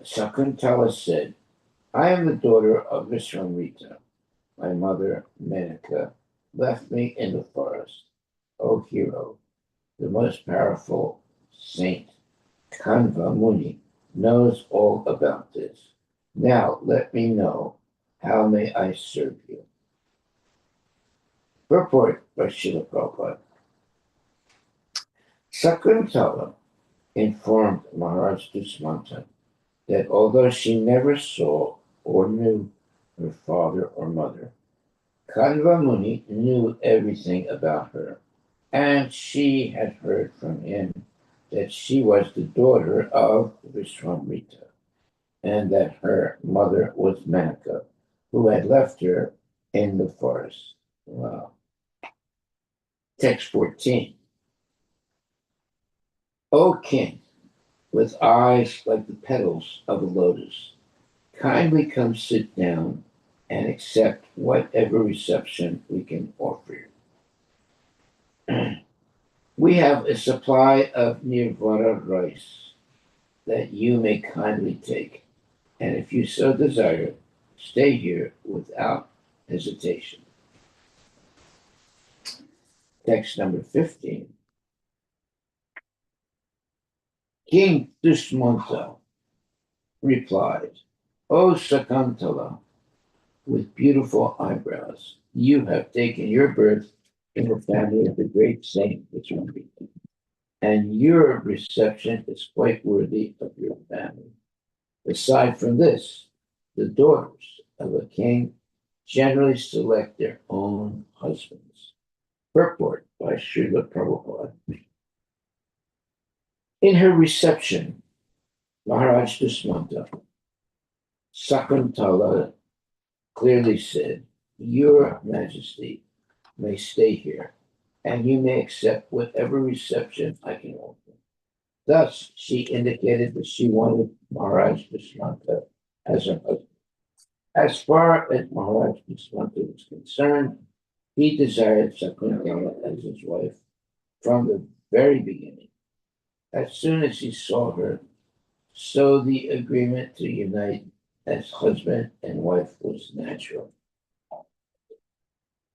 Sakuntala said, "I am the daughter of Vishwamrita. My mother, Menaka, left me in the forest. O hero, the most powerful saint, Kanva Muni, knows all about this. Now let me know, how may I serve you?" Purport by Srila Prabhupada. Sakuntala informed Maharaj Dusmanta that although she never saw or knew her father or mother, Kanva Muni knew everything about her, and she had heard from him that she was the daughter of Vishwamrita, and that her mother was Menaka, who had left her in the forest. Wow. Text 14. O king, with eyes like the petals of a lotus, kindly come sit down and accept whatever reception we can offer you. We have a supply of nirvana rice that you may kindly take, and if you so desire, stay here without hesitation. Text number 15. King Dushmanta replied, "O Sakantala, with beautiful eyebrows, you have taken your birth in the family of the great saint which will be. And your reception is quite worthy of your family. Aside from this, the daughters of a king generally select their own husbands. Purport by Srila Prabhupada. In her reception, Maharaj Dusmanta, Sakuntala clearly said, Your Majesty may stay here, and you may accept whatever reception I can offer. Thus, she indicated that she wanted Maharaj Dusmanta as her husband. As far as Maharaj Dusmanta was concerned, he desired Sakuntala as his wife from the very beginning. As soon as he saw her, so the agreement to unite as husband and wife was natural.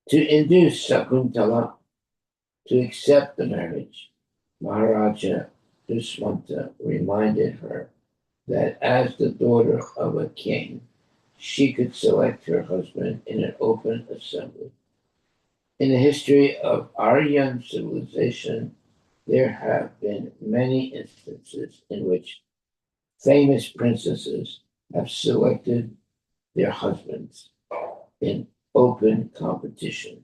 To induce Sakuntala to accept the marriage, Maharaja Dusmanta reminded her that as the daughter of a king, she could select her husband in an open assembly. In the history of Aryan civilization, there have been many instances in which famous princesses have selected their husbands in open competition.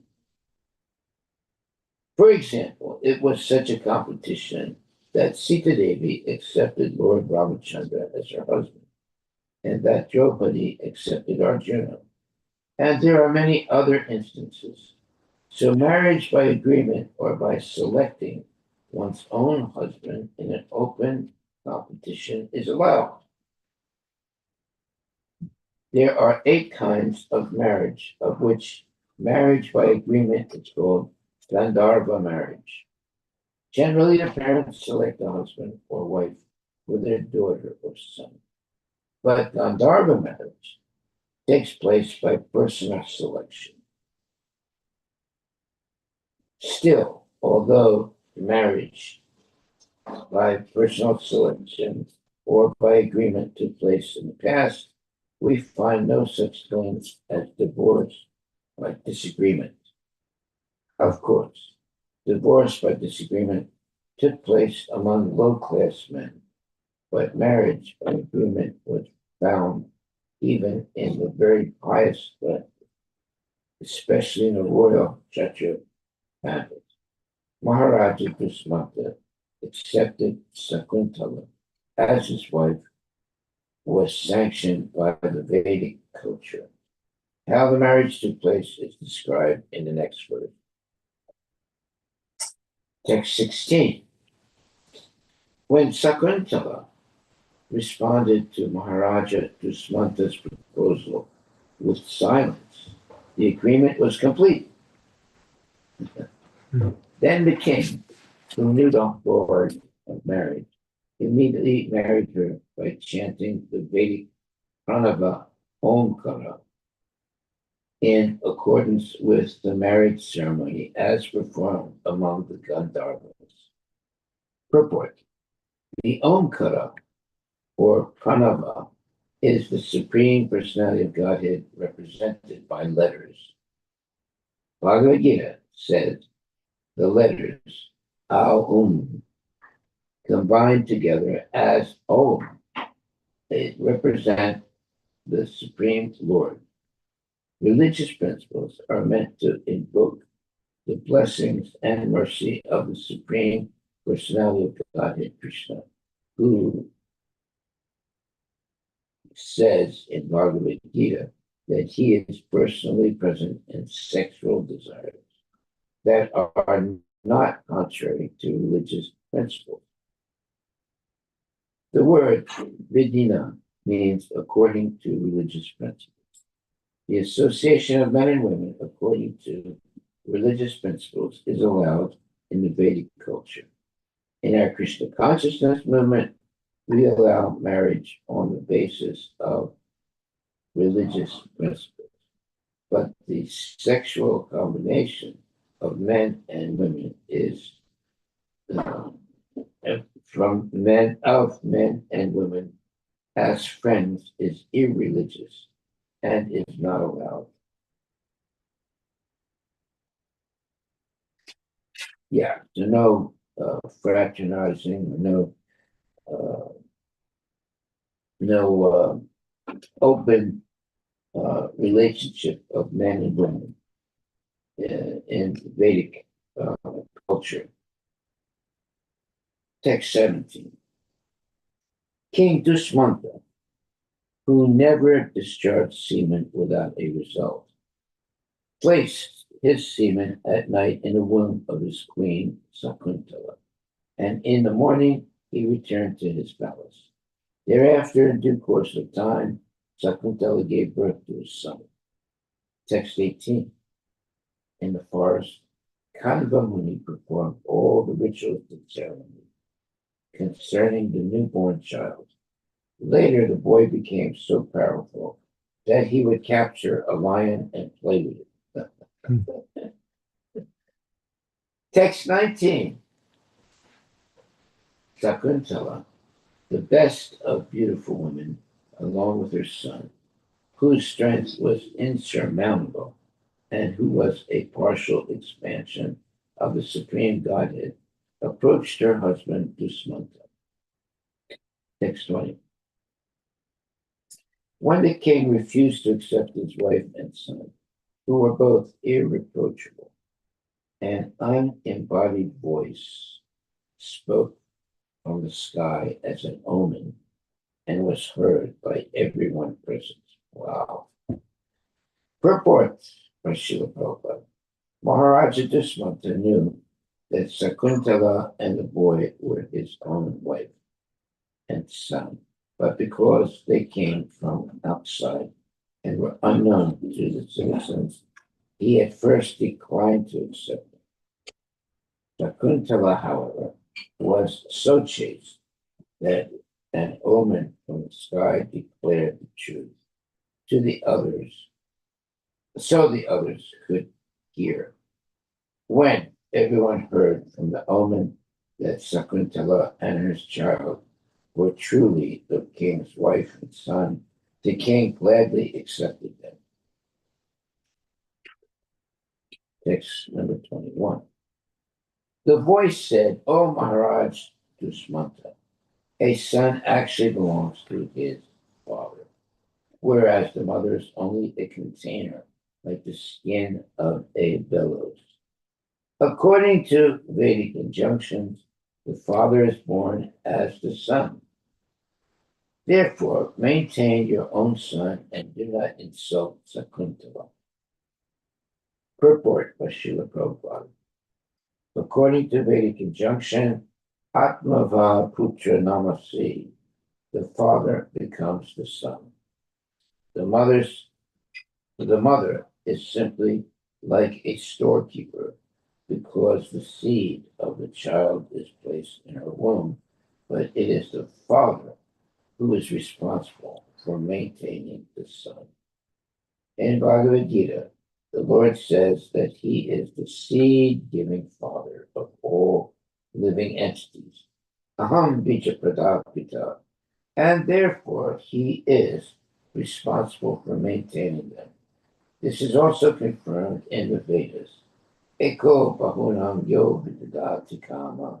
For example, it was such a competition that Sita Devi accepted Lord Ramachandra as her husband, and that Draupadi accepted Arjuna. And there are many other instances. So, marriage by agreement or by selecting one's own husband in an open competition is allowed. There are 8 kinds of marriage, of which marriage by agreement is called Gandharva marriage. Generally, the parents select a husband or wife for their daughter or son. But Gandharva marriage takes place by personal selection. Still, although marriage by personal selection or by agreement took place in the past, we find no such things as divorce by disagreement. Of course, divorce by disagreement took place among low class men, but marriage by agreement was found even in the very highest class, especially in the royal Kshatriya family. Maharaja Dusmanta accepted Sakuntala as his wife was sanctioned by the Vedic culture. How the marriage took place is described in the next verse. Text 16. When Sakuntala responded to Maharaja Dusmanta's proposal with silence, the agreement was complete. Then the king, who knew the lord of marriage, immediately married her by chanting the Vedic Pranava Omkara in accordance with the marriage ceremony as performed among the Gandharvas. Purport. The Omkara, or Pranava, is the Supreme Personality of Godhead represented by letters. Bhagavad Gita says the letters Aum combined together as Om. They represent the Supreme Lord. Religious principles are meant to invoke the blessings and mercy of the Supreme Personality of Godhead Krishna, who says in Bhagavad Gita that he is personally present in sexual desires that are not contrary to religious principles. The word vidina means according to religious principles. The association of men and women according to religious principles is allowed in the Vedic culture. In our Krishna consciousness movement, we allow marriage on the basis of religious principles. But the sexual combination of men and women is from men and women as friends is irreligious and is not allowed. Yeah, so no fraternizing, no open relationship of men and women in Vedic uh, culture. Text 17. King Dushmanta, who never discharged semen without a result, placed his semen at night in the womb of his queen Sakuntala, and in the morning he returned to his palace. Thereafter, in due course of time, Sakuntala gave birth to his son. Text 18. In the forest, Kanva Muni performed all the ritualistic ceremonies concerning the newborn child. Later, the boy became so powerful that he would capture a lion and play with it. Text 19. Sakuntala, the best of beautiful women, along with her son, whose strength was insurmountable and who was a partial expansion of the supreme Godhead, approached her husband Dusmanta. Text 20. When the king refused to accept his wife and son, who were both irreproachable, an unembodied voice spoke from the sky as an omen and was heard by everyone present. Wow. Purport by Srila Prabhupada. Maharaja Dusmanta knew that Sakuntala and the boy were his own wife and son, but because they came from outside and were unknown to the citizens, he at first declined to accept them. Sakuntala, however, was so chaste that an omen from the sky declared the truth to the others, so the others could hear. When everyone heard from the omen that Sakuntala and her child were truly the king's wife and son, the king gladly accepted them. Text number 21. The voice said, "O Maharaj Dusmanta, a son actually belongs to his father, whereas the mother is only a container, like the skin of a bellows. According to Vedic injunctions, the father is born as the son. Therefore, maintain your own son and do not insult Sakuntala." Purport by Srila Prabhupada. According to Vedic injunction, Atmava Putra Namasi, the father becomes the son. The mother's the mother is simply like a storekeeper because the seed of the child is placed in her womb, but it is the father who is responsible for maintaining the son. In Bhagavad Gita, the Lord says that he is the seed giving father of all living entities. Aham bija pradapita, and therefore he is responsible for maintaining them. This is also confirmed in the Vedas. Eko bahunam yo vidadati kama.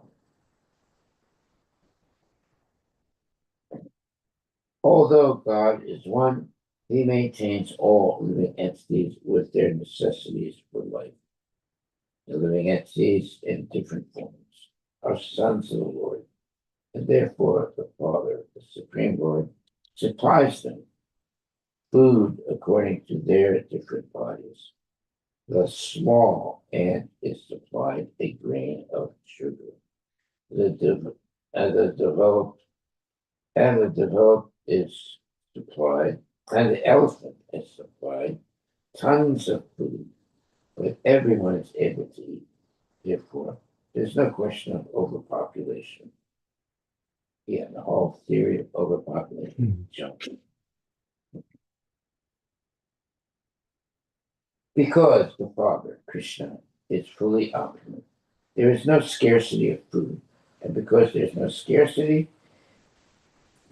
Although God is one, he maintains all living entities with their necessities for life. The living entities in different forms are sons of the Lord, and therefore the Father, the Supreme Lord, supplies them food according to their different bodies. The small ant is supplied a grain of sugar. The, de- and the developed is supplied, and the elephant is supplied tons of food, but everyone is able to eat. Therefore, there's no question of overpopulation. Yeah, the whole theory of overpopulation is junk. Because the Father, Krishna, is fully opulent, there is no scarcity of food. And because there's no scarcity,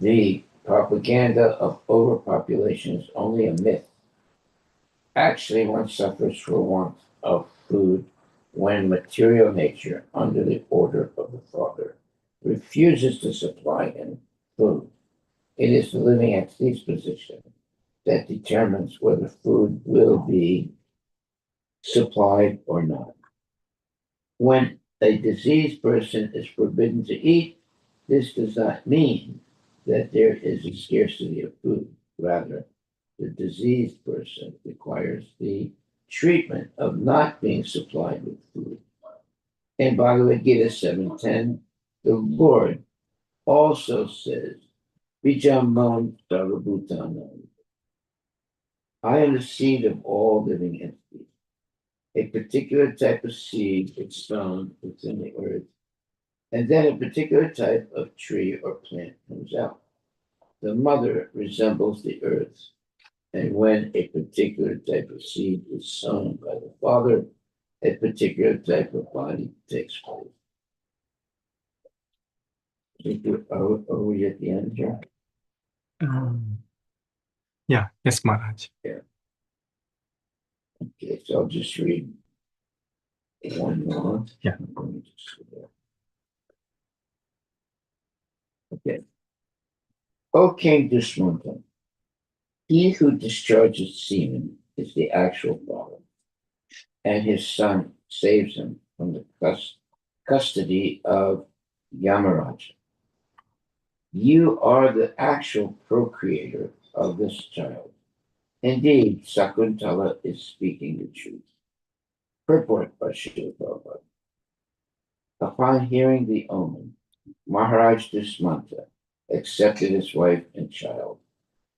the propaganda of overpopulation is only a myth. Actually, one suffers for want of food when material nature, under the order of the Father, refuses to supply him food. It is the living entity's position that determines whether food will be supplied or not. When a diseased person is forbidden to eat, this does not mean that there is a scarcity of food. Rather, the diseased person requires the treatment of not being supplied with food. In Bhagavad Gita 7:10, the Lord also says, Bijamon Sarvabhutanam. I am the seed of all living entities. A particular type of seed is sown within the earth, and then a particular type of tree or plant comes out. The mother resembles the earth, and when a particular type of seed is sown by the father, a particular type of body takes place. Are we at the end here? Yeah, yes, Maharaj. Okay, so I'll just read one more. Yeah. Okay. O King Dushmanta, he who discharges semen is the actual father, and his son saves him from the custody of Yamaraj. You are the actual procreator of this child. Indeed, Sakuntala is speaking the truth. Purport by Srila Prabhupada. Upon hearing the omen, Maharaj Dushmanta accepted his wife and child,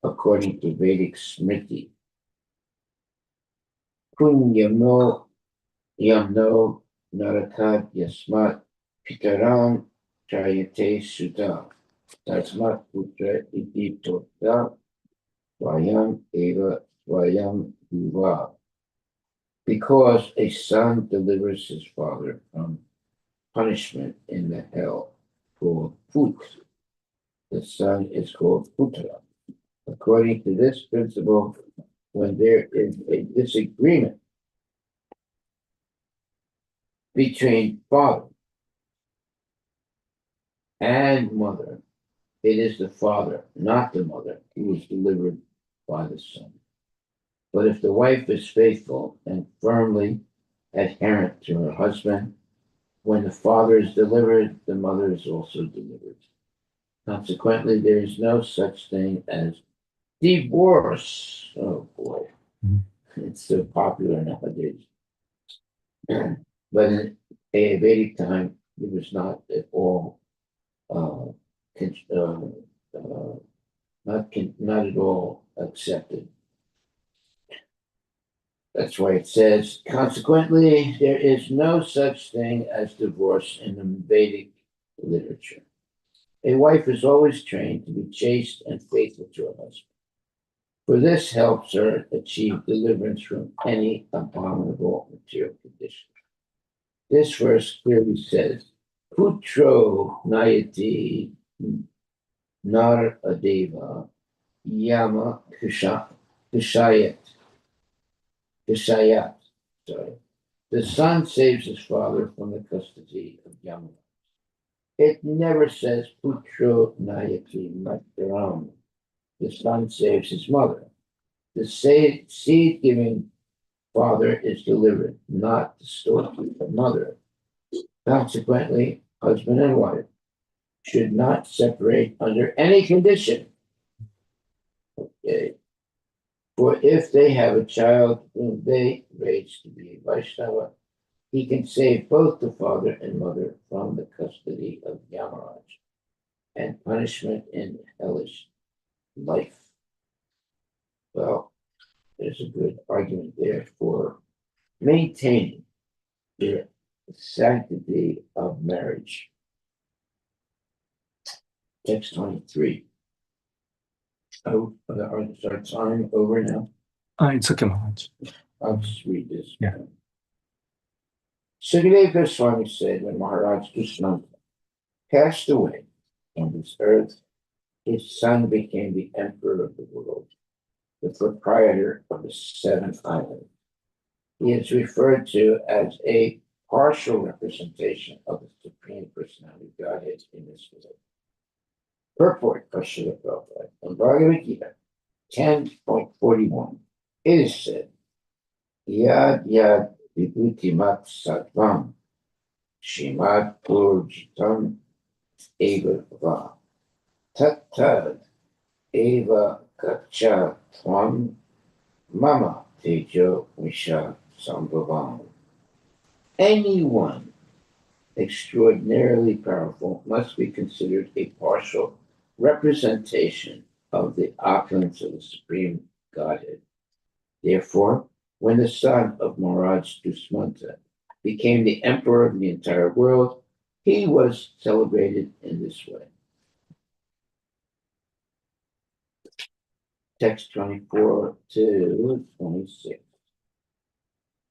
according to Vedic Smriti. Punyamo yamno narakad yasmat pitaram chayate sudha tasmat putra iti tota swayam eva swayam viva. Because a son delivers his father from punishment in the hell called Put, the son is called Putra. According to this principle, when there is a disagreement between father and mother, it is the father, not the mother, who is delivered by the son. But if the wife is faithful and firmly adherent to her husband, when the father is delivered, the mother is also delivered. Consequently, there is no such thing as divorce. Oh boy, it's so popular nowadays. But in a Vedic time, it was not at all, uh, not at all accepted. That's why it says, consequently, there is no such thing as divorce in the Vedic literature. A wife is always trained to be chaste and faithful to her husband. For this helps her achieve deliverance from any abominable material condition. This verse clearly says, Putro Nayati Nar Adeva Yama Kishayat. Sorry. The son saves his father from the custody of Yama. It never says Putro Nayati Mataram. The son saves his mother. The seed giving father is delivered, not the storekeeper mother. Consequently, husband and wife should not separate under any condition. Okay. For if they have a child whom they raise to be a Vaishnava, he can save both the father and mother from the custody of Yamaraj and punishment in hellish life. Well, there's a good argument there for maintaining the sanctity of marriage. Text 23. Oh, is our time over now? It's okay, Maharaj. I'll just read this. Yeah. Sukadeva Goswami said when Maharaj Krishnanta passed away on this earth, his son became the emperor of the world, the proprietor of the seven islands. He is referred to as a partial representation of the Supreme Personality Godhead in this world. Purport by Srila Prabhupada in Bhagavad Gita 10.41. It is said, Yad Yad Vibhutimat Sattvam Shimad Purjitam Eva Va Tat Tad Eva Kacha Tvam Mama Tejo Misha Sambhavam. Anyone extraordinarily powerful must be considered a partial representation of the opulence of the Supreme Godhead. Therefore, when the son of Maharaj Dusmanta became the emperor of the entire world, he was celebrated in this way. Text 24 to 26.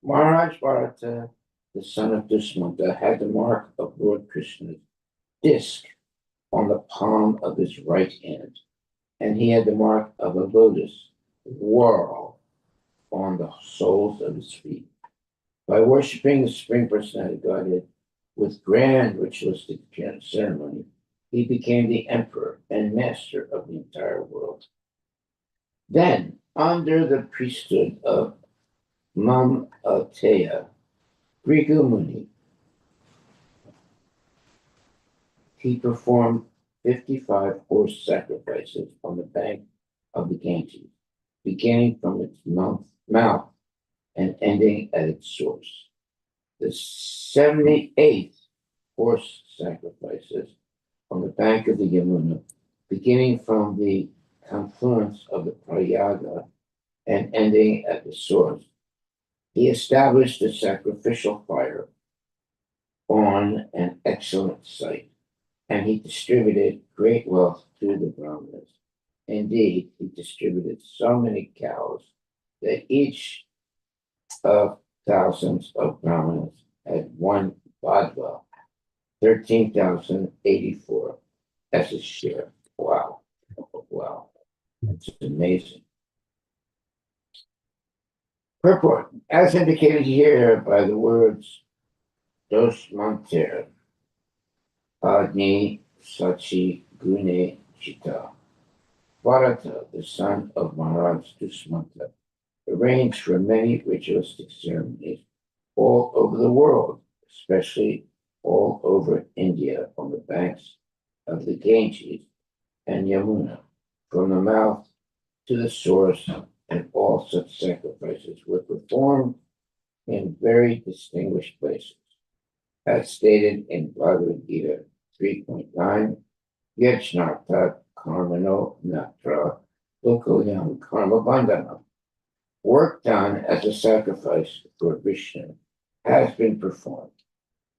Maharaj Bharata, the son of Dusmanta, had the mark of Lord Krishna's disc on the palm of his right hand, and he had the mark of a lotus whorl on the soles of his feet. By worshipping the Supreme Personality Godhead with grand ritualistic ceremony, he became the emperor and master of the entire world. Then, under the priesthood of Mamateya, Bhrigu Muni, he performed 55 horse sacrifices on the bank of the Ganges, beginning from its mouth and ending at its source. The 78th horse sacrifices on the bank of the Yamuna, beginning from the confluence of the Prayaga and ending at the source. He established a sacrificial fire on an excellent site, and he distributed great wealth to the Brahmanas. Indeed, he distributed so many cows that each of thousands of Brahmanas had one Badva, 13,084 as his share. Wow. Wow. That's amazing. Purport, as indicated here by the words Dos Manter, Agni Sachi Gune Chita, Bharata, the son of Maharaj Dusmanta, arranged for many ritualistic ceremonies all over the world, especially all over India on the banks of the Ganges and Yamuna, from the mouth to the source, and all such sacrifices were performed in very distinguished places. As stated in Bhagavad Gita 3.9, Yajnartat Karmano Natra Lokoyam Karma Bandhana. Work done as a sacrifice for Vishnu has been performed.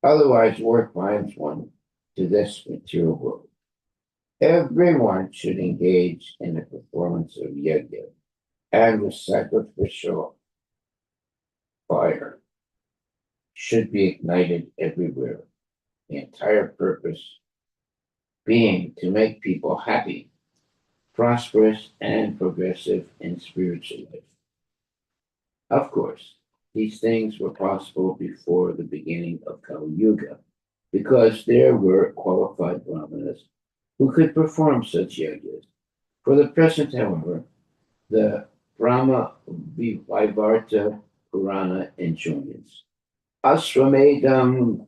Otherwise, work binds one to this material world. Everyone should engage in the performance of yajna and the sacrificial fire should be ignited everywhere. The entire purpose being to make people happy, prosperous, and progressive in spiritual life. Of course, these things were possible before the beginning of Kali Yuga, because there were qualified brahmanas who could perform such yajnas. For the present, however, the Brahma Vaivarta Purana enjoins Aswamedam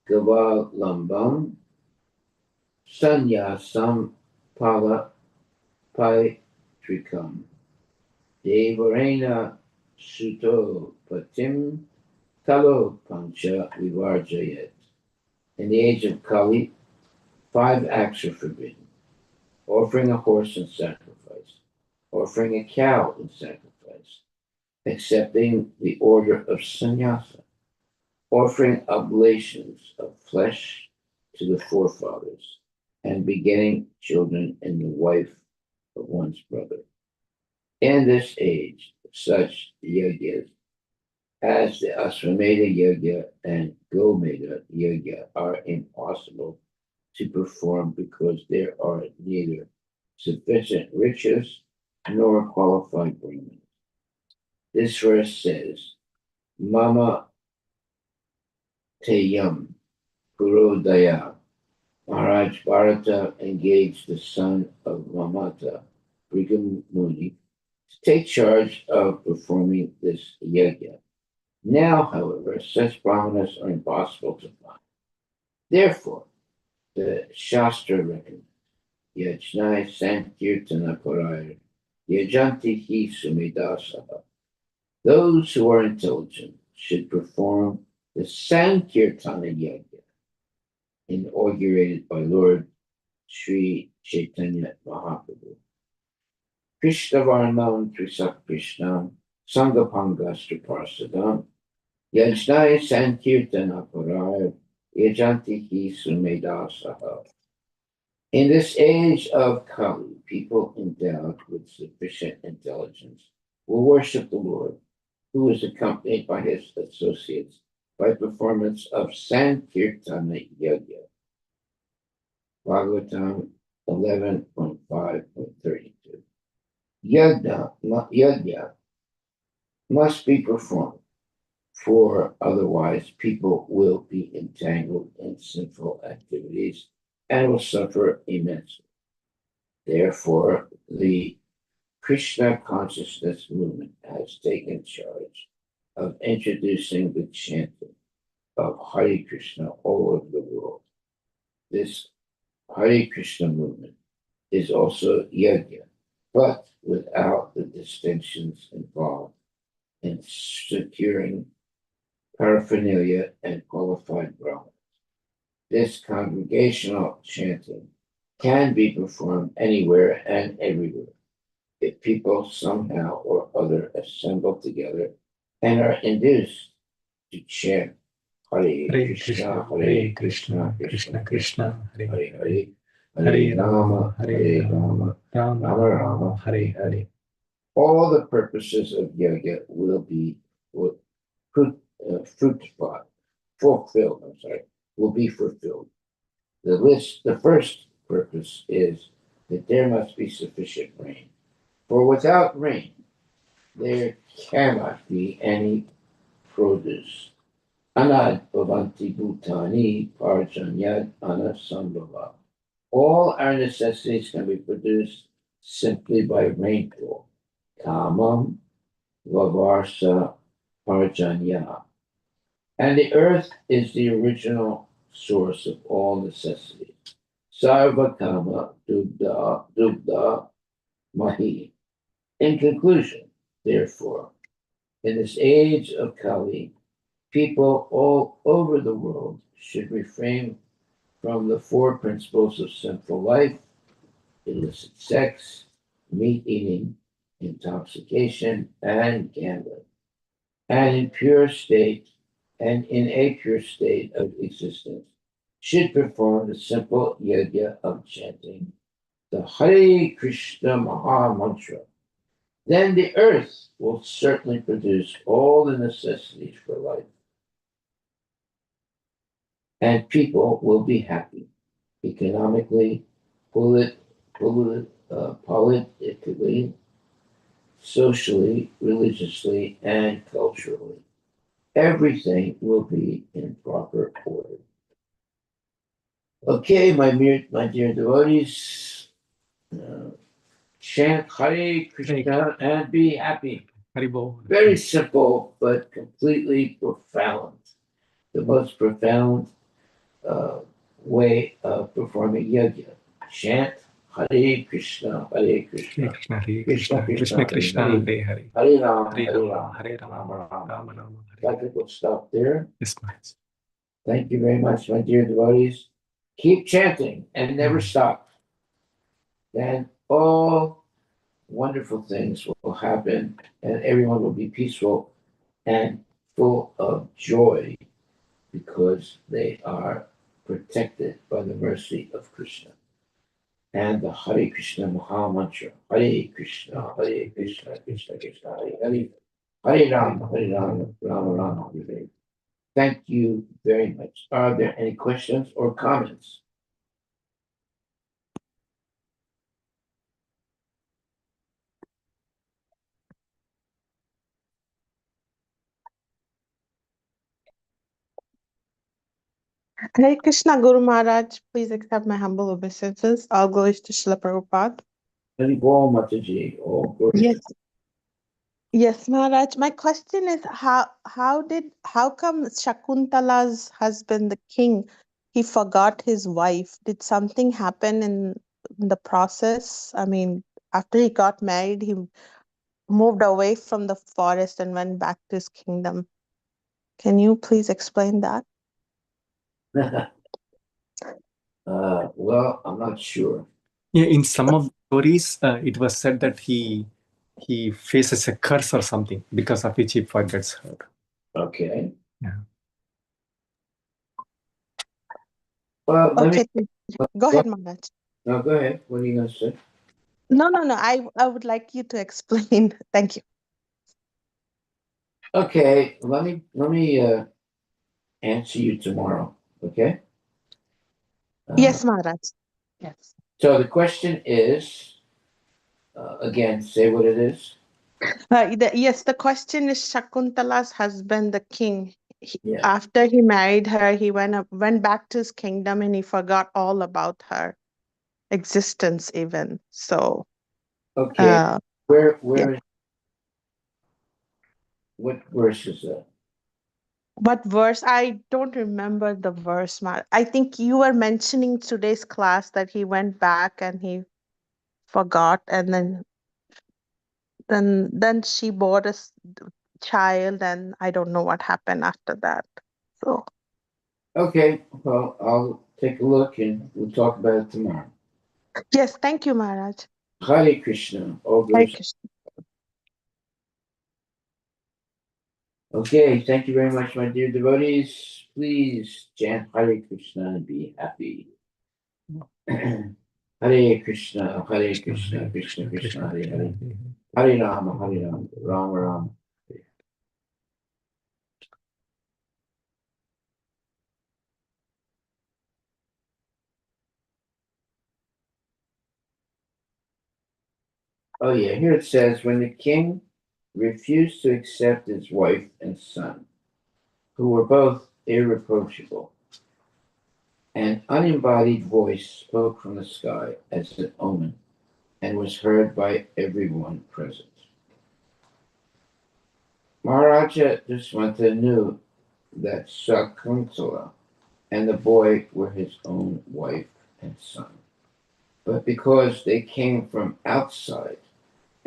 Gavalambam Sanyasam Pala Paitrikam Devarena Suto Patim Kalo Pancha Vivarjayat. In the age of Kali, 5 acts are forbidden: offering a horse in sacrifice, offering a cow in sacrifice, accepting the order of sannyasa, offering oblations of flesh to the forefathers, and begetting children in the wife of one's brother. In this age, such yajnas as the Aswamedha Yajna and Gomedha Yajna are impossible to perform because there are neither sufficient riches nor qualified brahmanas. This verse says, Mama Teyam Purodaya. Maharaj Bharata engaged the son of Mamata, Brigam Muni, to take charge of performing this yajna. Now, however, such brahmanas are impossible to find. Therefore, the Shastra recommends Yajnai Sankirtana Parayana Yajanti Hi Sumidasaha. Those who are intelligent should perform the Sankirtana Yajna inaugurated by Lord Sri Chaitanya Mahaprabhu. Krishna Varnam Trisak Krishnam Sangapangastra Parsadam Yajnai Sankirtana Paraya Yajanti Hi Sumedasaha. In this age of Kali, people endowed with sufficient intelligence will worship the Lord, who is accompanied by his associates by performance of Sankirtana Yajna. Bhagavatam 11.5.32. Yajna must be performed, for otherwise people will be entangled in sinful activities and will suffer immensely. Therefore, the Krishna consciousness movement has taken charge of introducing the chanting of Hare Krishna all over the world. This Hare Krishna movement is also yajna, but without the distinctions involved in securing paraphernalia and qualified brahmins. This congregational chanting can be performed anywhere and everywhere if people somehow or other assemble together and are induced to chant Hare Hare Krishna, Krishna, Hare Hare Krishna, Krishna, Krishna Krishna Krishna, Krishna, Hare Hare Hare, Hare, Hare Hare Rama, Rama, Hare Hare Rama, Rama, Rama Rama Rama, Rama, Hare Hare Hare. Hare. All the purposes of yoga will be fulfilled. Will be fulfilled. The first purpose is that there must be sufficient rain. For without rain, there cannot be any produce. Anad bhavanti bhutani parjanyad anasambhava. All our necessities can be produced simply by rainfall. Kamam vavarsa parjanya. And the earth is the original source of all necessity. Sarva kama dubda mahi. In conclusion, therefore, in this age of Kali, people all over the world should refrain from the four principles of sinful life: illicit sex, meat eating, intoxication, and gambling. And in a pure state of existence, should perform the simple yajna of chanting the Hare Krishna Maha Mantra. Then the earth will certainly produce all the necessities for life, and people will be happy economically, politically, socially, religiously, and culturally. Everything will be in proper order. Okay, my dear devotees, chant Hare Krishna and be happy. Haribol. Very simple, but completely profound. The most profound way of performing yoga. Chant Hare Krishna, Hare Hare Krishna, Krishna, Hare Krishna Krishna, Krishna, Krishna Hare Krishna, Hare, Hare Hare, Hare Rama, Hare Hare Rama, Rama, Hare Rama Rama, Rama. Rama Rama, So I Hare Hare. think we'll stop there. Yes, Maharaj. Thank you very much, my dear devotees. Keep chanting and never stop. Then all wonderful things will happen and everyone will be peaceful and full of joy because they are protected by the mercy of Krishna. And the Hare Krishna Maha Mantra. Hare Krishna, Hare Krishna, Krishna Krishna, Hare Hare. Hare Rama, Hare Rama, Rama Rama, Hare Hare. Thank you very much. Are there any questions or comments? Hare Krishna, Guru Maharaj. Please accept my humble obeisances. All glories to Srila Prabhupada. Haribol Mataji. All glories. Yes, yes, Maharaj. My question is how come Shakuntala's husband, the king, he forgot his wife? Did something happen in the process? I mean, after he got married, he moved away from the forest and went back to his kingdom. Can you please explain that? Well, I'm not sure. Yeah, in some of the stories, it was said that he faces a curse or something because of which he forgets her. Okay. Yeah. Well, let me. Okay, go ahead, Maharaj. No, go ahead. What are you going to say? No. I would like you to explain. Thank you. Okay, let me answer you tomorrow. Okay. Yes, Maharaj. Yes. So the question is, again, say what it is. Yes, the question is Shakuntala's husband, the king. Yeah. After he married her, he went back to his kingdom and he forgot all about her existence, even. So, Okay. Where yeah. is what verse is that? What verse? I don't remember the verse, I think you were mentioning today's class that he went back and he forgot, and then she bore a child, and I don't know what happened after that. So Okay. Well, I'll take a look and we'll talk about it tomorrow. yes, thank you, Maharaj. Hare Krishna. All Hare glories. Krishna. Okay. Thank you very much, my dear devotees. Please chant Hare Krishna and be happy. Hare Krishna, Hare Krishna, Krishna Krishna, Hare Hare, Hare Rama, Hare Rama, Rama Rama. Oh yeah, here it says, when the king refused to accept his wife and son, who were both irreproachable, an unembodied voice spoke from the sky as an omen and was heard by everyone present. Maharaja Duswanta knew that Shakuntala and the boy were his own wife and son. But because they came from outside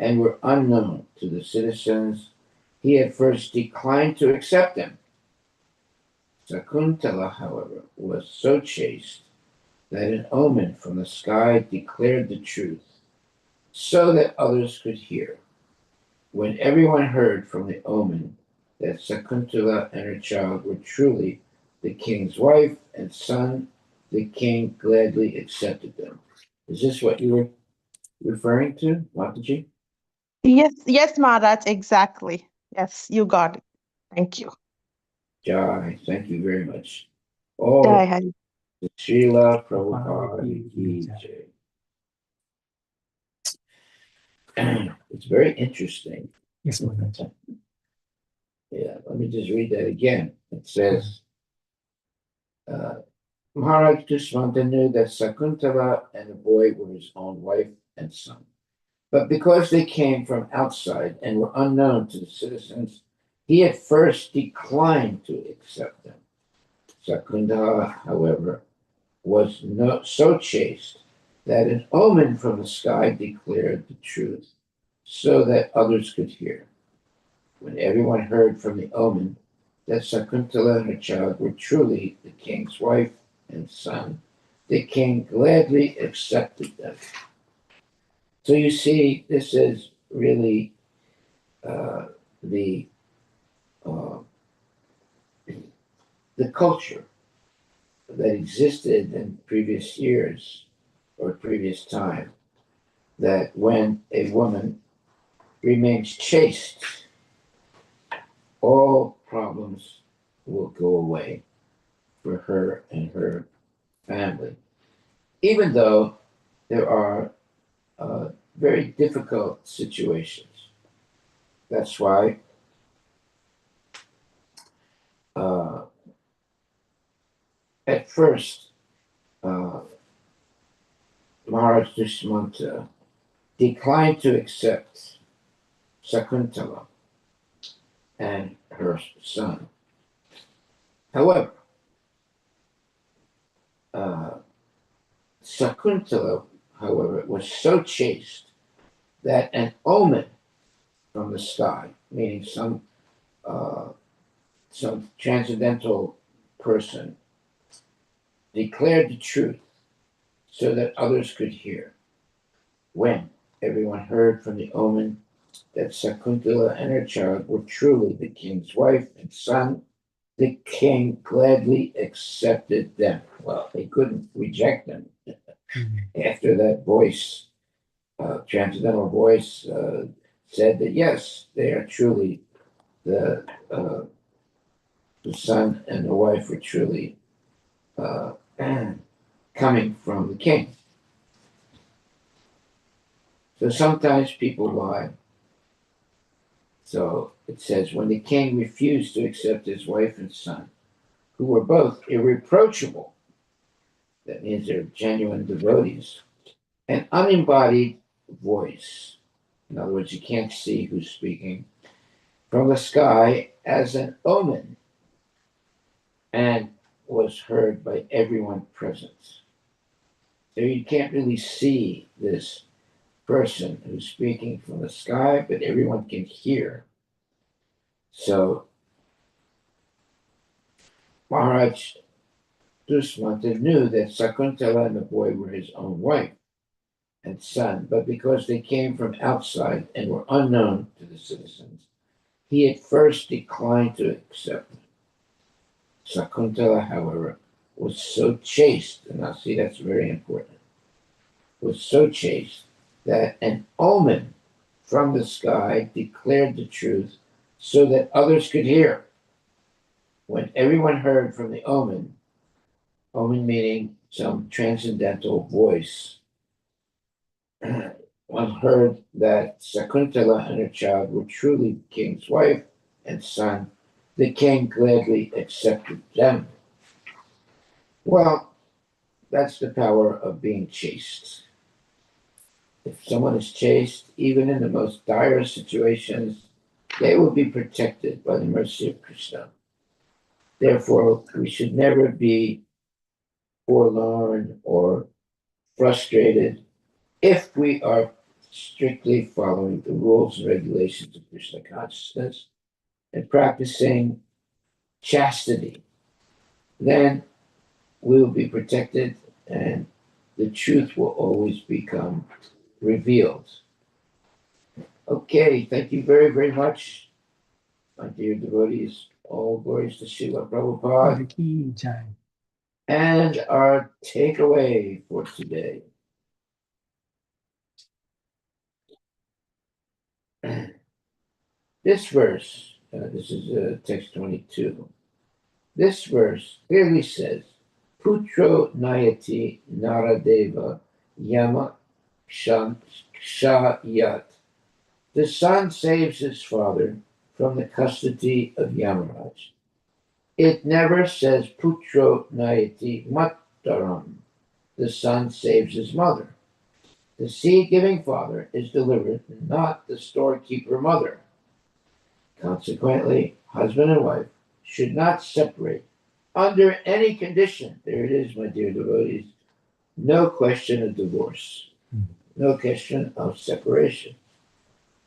and were unknown to the citizens, he at first declined to accept them. Sakuntala, however, was so chaste that an omen from the sky declared the truth, so that others could hear. When everyone heard from the omen that Sakuntala and her child were truly the king's wife and son, the king gladly accepted them. Is this what you were referring to, Mataji? Yes, Maharaj, exactly. Yes, you got it. Thank you. Jai, thank you very much. Jai Oh, Hari. Srila Prabhupada ki jai. It's very interesting. Yes, Maharaj. Yeah, let me just read that again. It says, Maharaj Dushmanta knew that Sakuntala and the boy were his own wife and son. But because they came from outside and were unknown to the citizens, he at first declined to accept them. Sakuntala, however, was so chaste that an omen from the sky declared the truth, so that others could hear. When everyone heard from the omen that Sakuntala and her child were truly the king's wife and son, the king gladly accepted them. So you see, this is really the uh, the culture that existed in previous years or previous time, that when a woman remains chaste, all problems will go away for her and her family, even though there are very difficult situations. That's why uh, at first, Maharaj Dushmanta declined to accept Sakuntala and her son. However, Sakuntala, however, was so chaste that an omen from the sky, meaning some transcendental person, declared the truth so that others could hear. When everyone heard from the omen that Sakuntala and her child were truly the king's wife and son, the king gladly accepted them. Well, they couldn't reject them. After that voice, transcendental voice, said that yes, they are truly uh, the son and the wife were truly uh, coming from the king. So sometimes people lie. So it says, when the king refused to accept his wife and son, who were both irreproachable, that means they're genuine devotees, an unembodied voice, in other words, you can't see who's speaking, from the sky as an omen, and was heard by everyone present. So you can't really see this person who's speaking from the sky, but everyone can hear. So Maharaj Dushmanta knew that Sakuntala and the boy were his own wife and son, but because they came from outside and were unknown to the citizens, he at first declined to accept them. Sakuntala, however, was so chaste, and now see that's very important, was so chaste that an omen from the sky declared the truth so that others could hear. When everyone heard from the omen meaning some transcendental voice, one heard that Sakuntala and her child were truly the king's wife and son, the king gladly accepted them. Well, that's the power of being chaste. If someone is chaste, even in the most dire situations, they will be protected by the mercy of Krishna. Therefore, we should never be forlorn or frustrated if we are strictly following the rules and regulations of Krishna consciousness and practicing chastity. Then we will be protected and the truth will always become revealed. Okay, thank you very, very much, my dear devotees. All glories to Srila Prabhupada. And our takeaway for today. This verse, this is text 22. This verse clearly says, Putro Nayati Naradeva Yama Shayat. The son saves his father from the custody of Yamaraj. It never says Putro Nayati Mataram. The son saves his mother. The seed-giving father is delivered, not the storekeeper mother. Consequently, husband and wife should not separate under any condition. There it is, my dear devotees. No question of divorce, no question of separation.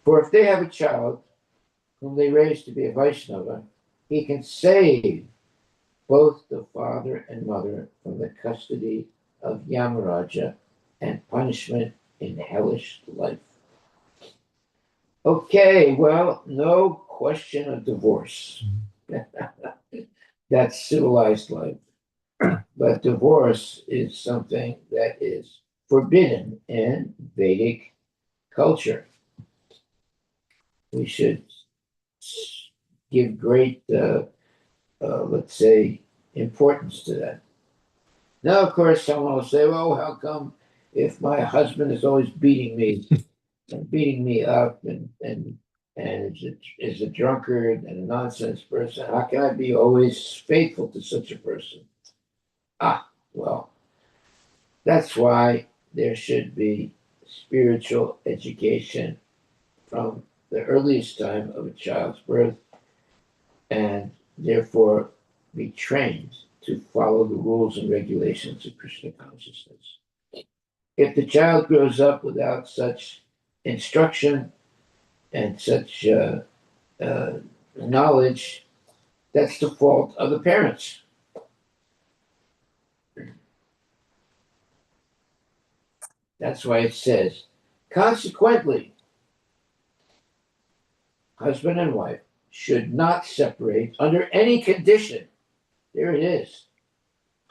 For if they have a child whom they raise to be a Vaishnava, he can save both the father and mother from the custody of Yamaraja and punishment in hellish life. Okay, well, no question of divorce. That's civilized life. But divorce is something that is forbidden in Vedic culture. We should give great, let's say, importance to that. Now, of course, someone will say, well, how come if my husband is always beating me and beating me up and is a drunkard and a nonsense person, how can I be always faithful to such a person? Well, that's why there should be spiritual education from the earliest time of a child's birth, and therefore be trained to follow the rules and regulations of Krishna consciousness. If the child grows up without such instruction and such knowledge, that's the fault of the parents. That's why it says, consequently, husband and wife should not separate under any condition. There it is.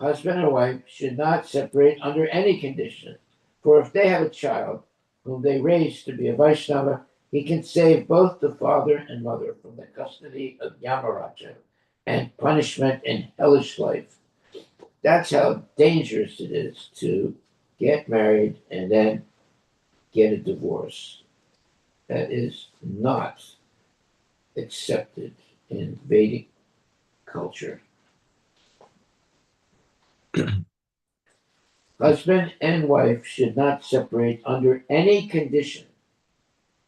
Husband and wife should not separate under any condition. For if they have a child whom they raise to be a Vaishnava, he can save both the father and mother from the custody of Yamaraja and punishment in hellish life. That's how dangerous it is to get married and then get a divorce. That is not accepted in Vedic culture. Husband and wife should not separate under any condition.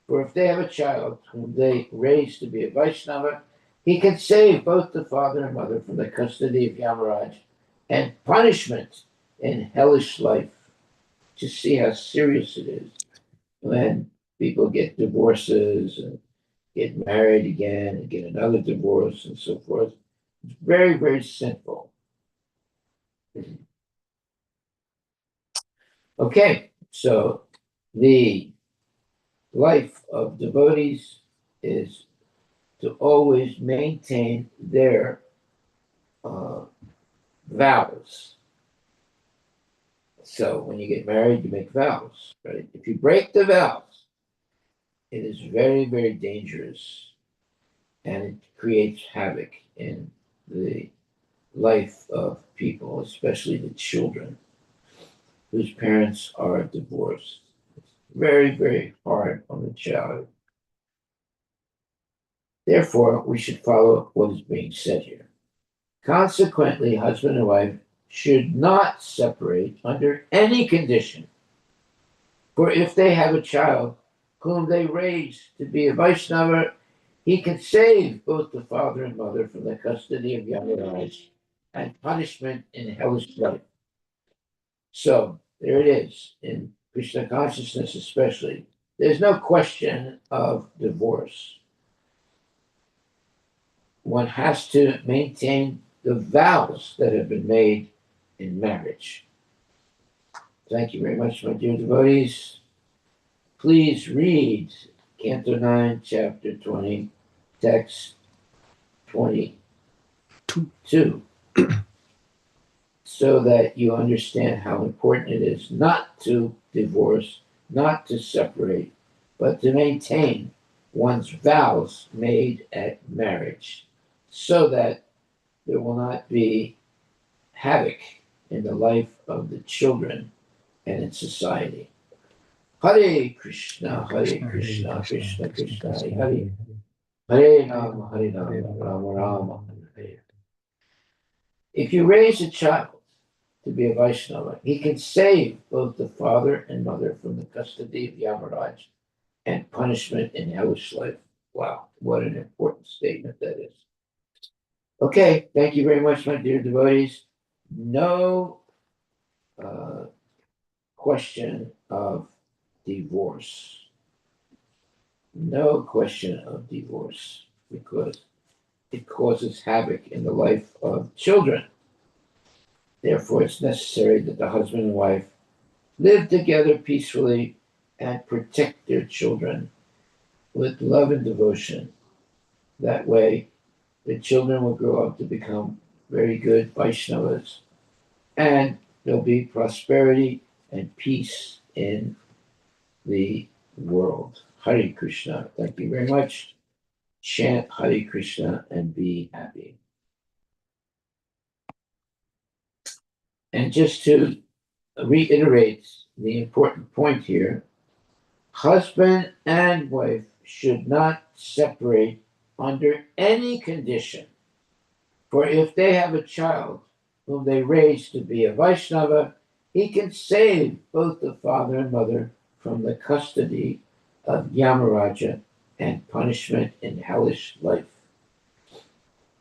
For if they have a child whom they raise to be a Vaishnava, he can save both the father and mother from the custody of Yamaraj and punishment in hellish life. To see how serious it is when people get divorces and get married again and get another divorce and so forth. It's very, very sinful. Okay, so the life of devotees is to always maintain their vows. So when you get married, you make vows, right? If you break the vows, it is very, very dangerous, and it creates havoc in the life of people, especially the children whose parents are divorced. It's very, very hard on the child. Therefore, we should follow what is being said here. Consequently, husband and wife should not separate under any condition. For if they have a child whom they raise to be a Vaishnava, he can save both the father and mother from the custody of Yamaraj and punishment in hellish life. So there it is, in Krishna consciousness especially. There's no question of divorce. One has to maintain the vows that have been made in marriage. Thank you very much, my dear devotees. Please read Canto 9, Chapter 20, Text 22, so that you understand how important it is not to divorce, not to separate, but to maintain one's vows made at marriage, so that there will not be havoc in the life of the children and in society. Hare Krishna, Krishna Krishna, Hare Hare, Hare Rama, Rama Rama, Hare Hare. If you raise a child to be a Vaishnava, he can save both the father and mother from the custody of Yamaraj and punishment in hellish life. Wow, what an important statement that is. Okay, thank you very much, my dear devotees. No question of divorce. No question of divorce, because it causes havoc in the life of children. Therefore, it's necessary that the husband and wife live together peacefully and protect their children with love and devotion. That way, the children will grow up to become very good Vaishnavas, and there'll be prosperity and peace in the world. Hare Krishna. Thank you very much. Chant Hare Krishna and be happy. And just to reiterate the important point here, husband and wife should not separate under any condition. For if they have a child whom they raise to be a Vaishnava, he can save both the father and mother from the custody of Yamaraja and punishment in hellish life.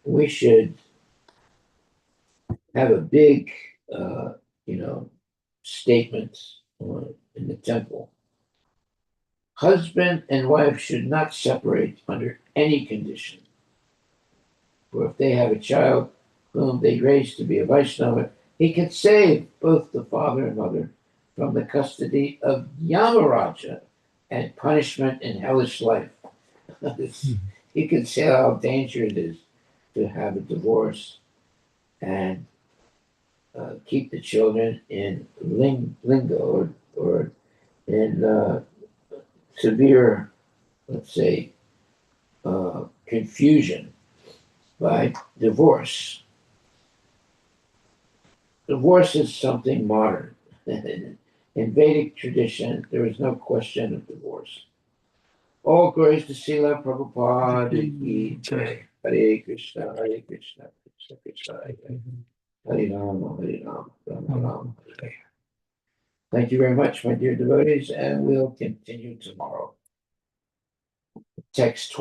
We should have a big, statement in the temple. Husband and wife should not separate under any condition. For if they have a child whom they raise to be a Vaishnava, he can save both the father and mother from the custody of Yamaraja and punishment in hellish life. He can say how dangerous it is to have a divorce and keep the children in lingo or in severe, let's say, confusion by divorce. Divorce is something modern. In Vedic tradition, there is no question of divorce. All glories to Srila Prabhupada ki jai. Hare Krishna, Hare Krishna, Krishna Krishna, Hare Rama, Hare Rama, Rama Rama, Hare Hare. Thank you very much, my dear devotees, and we'll continue tomorrow. Text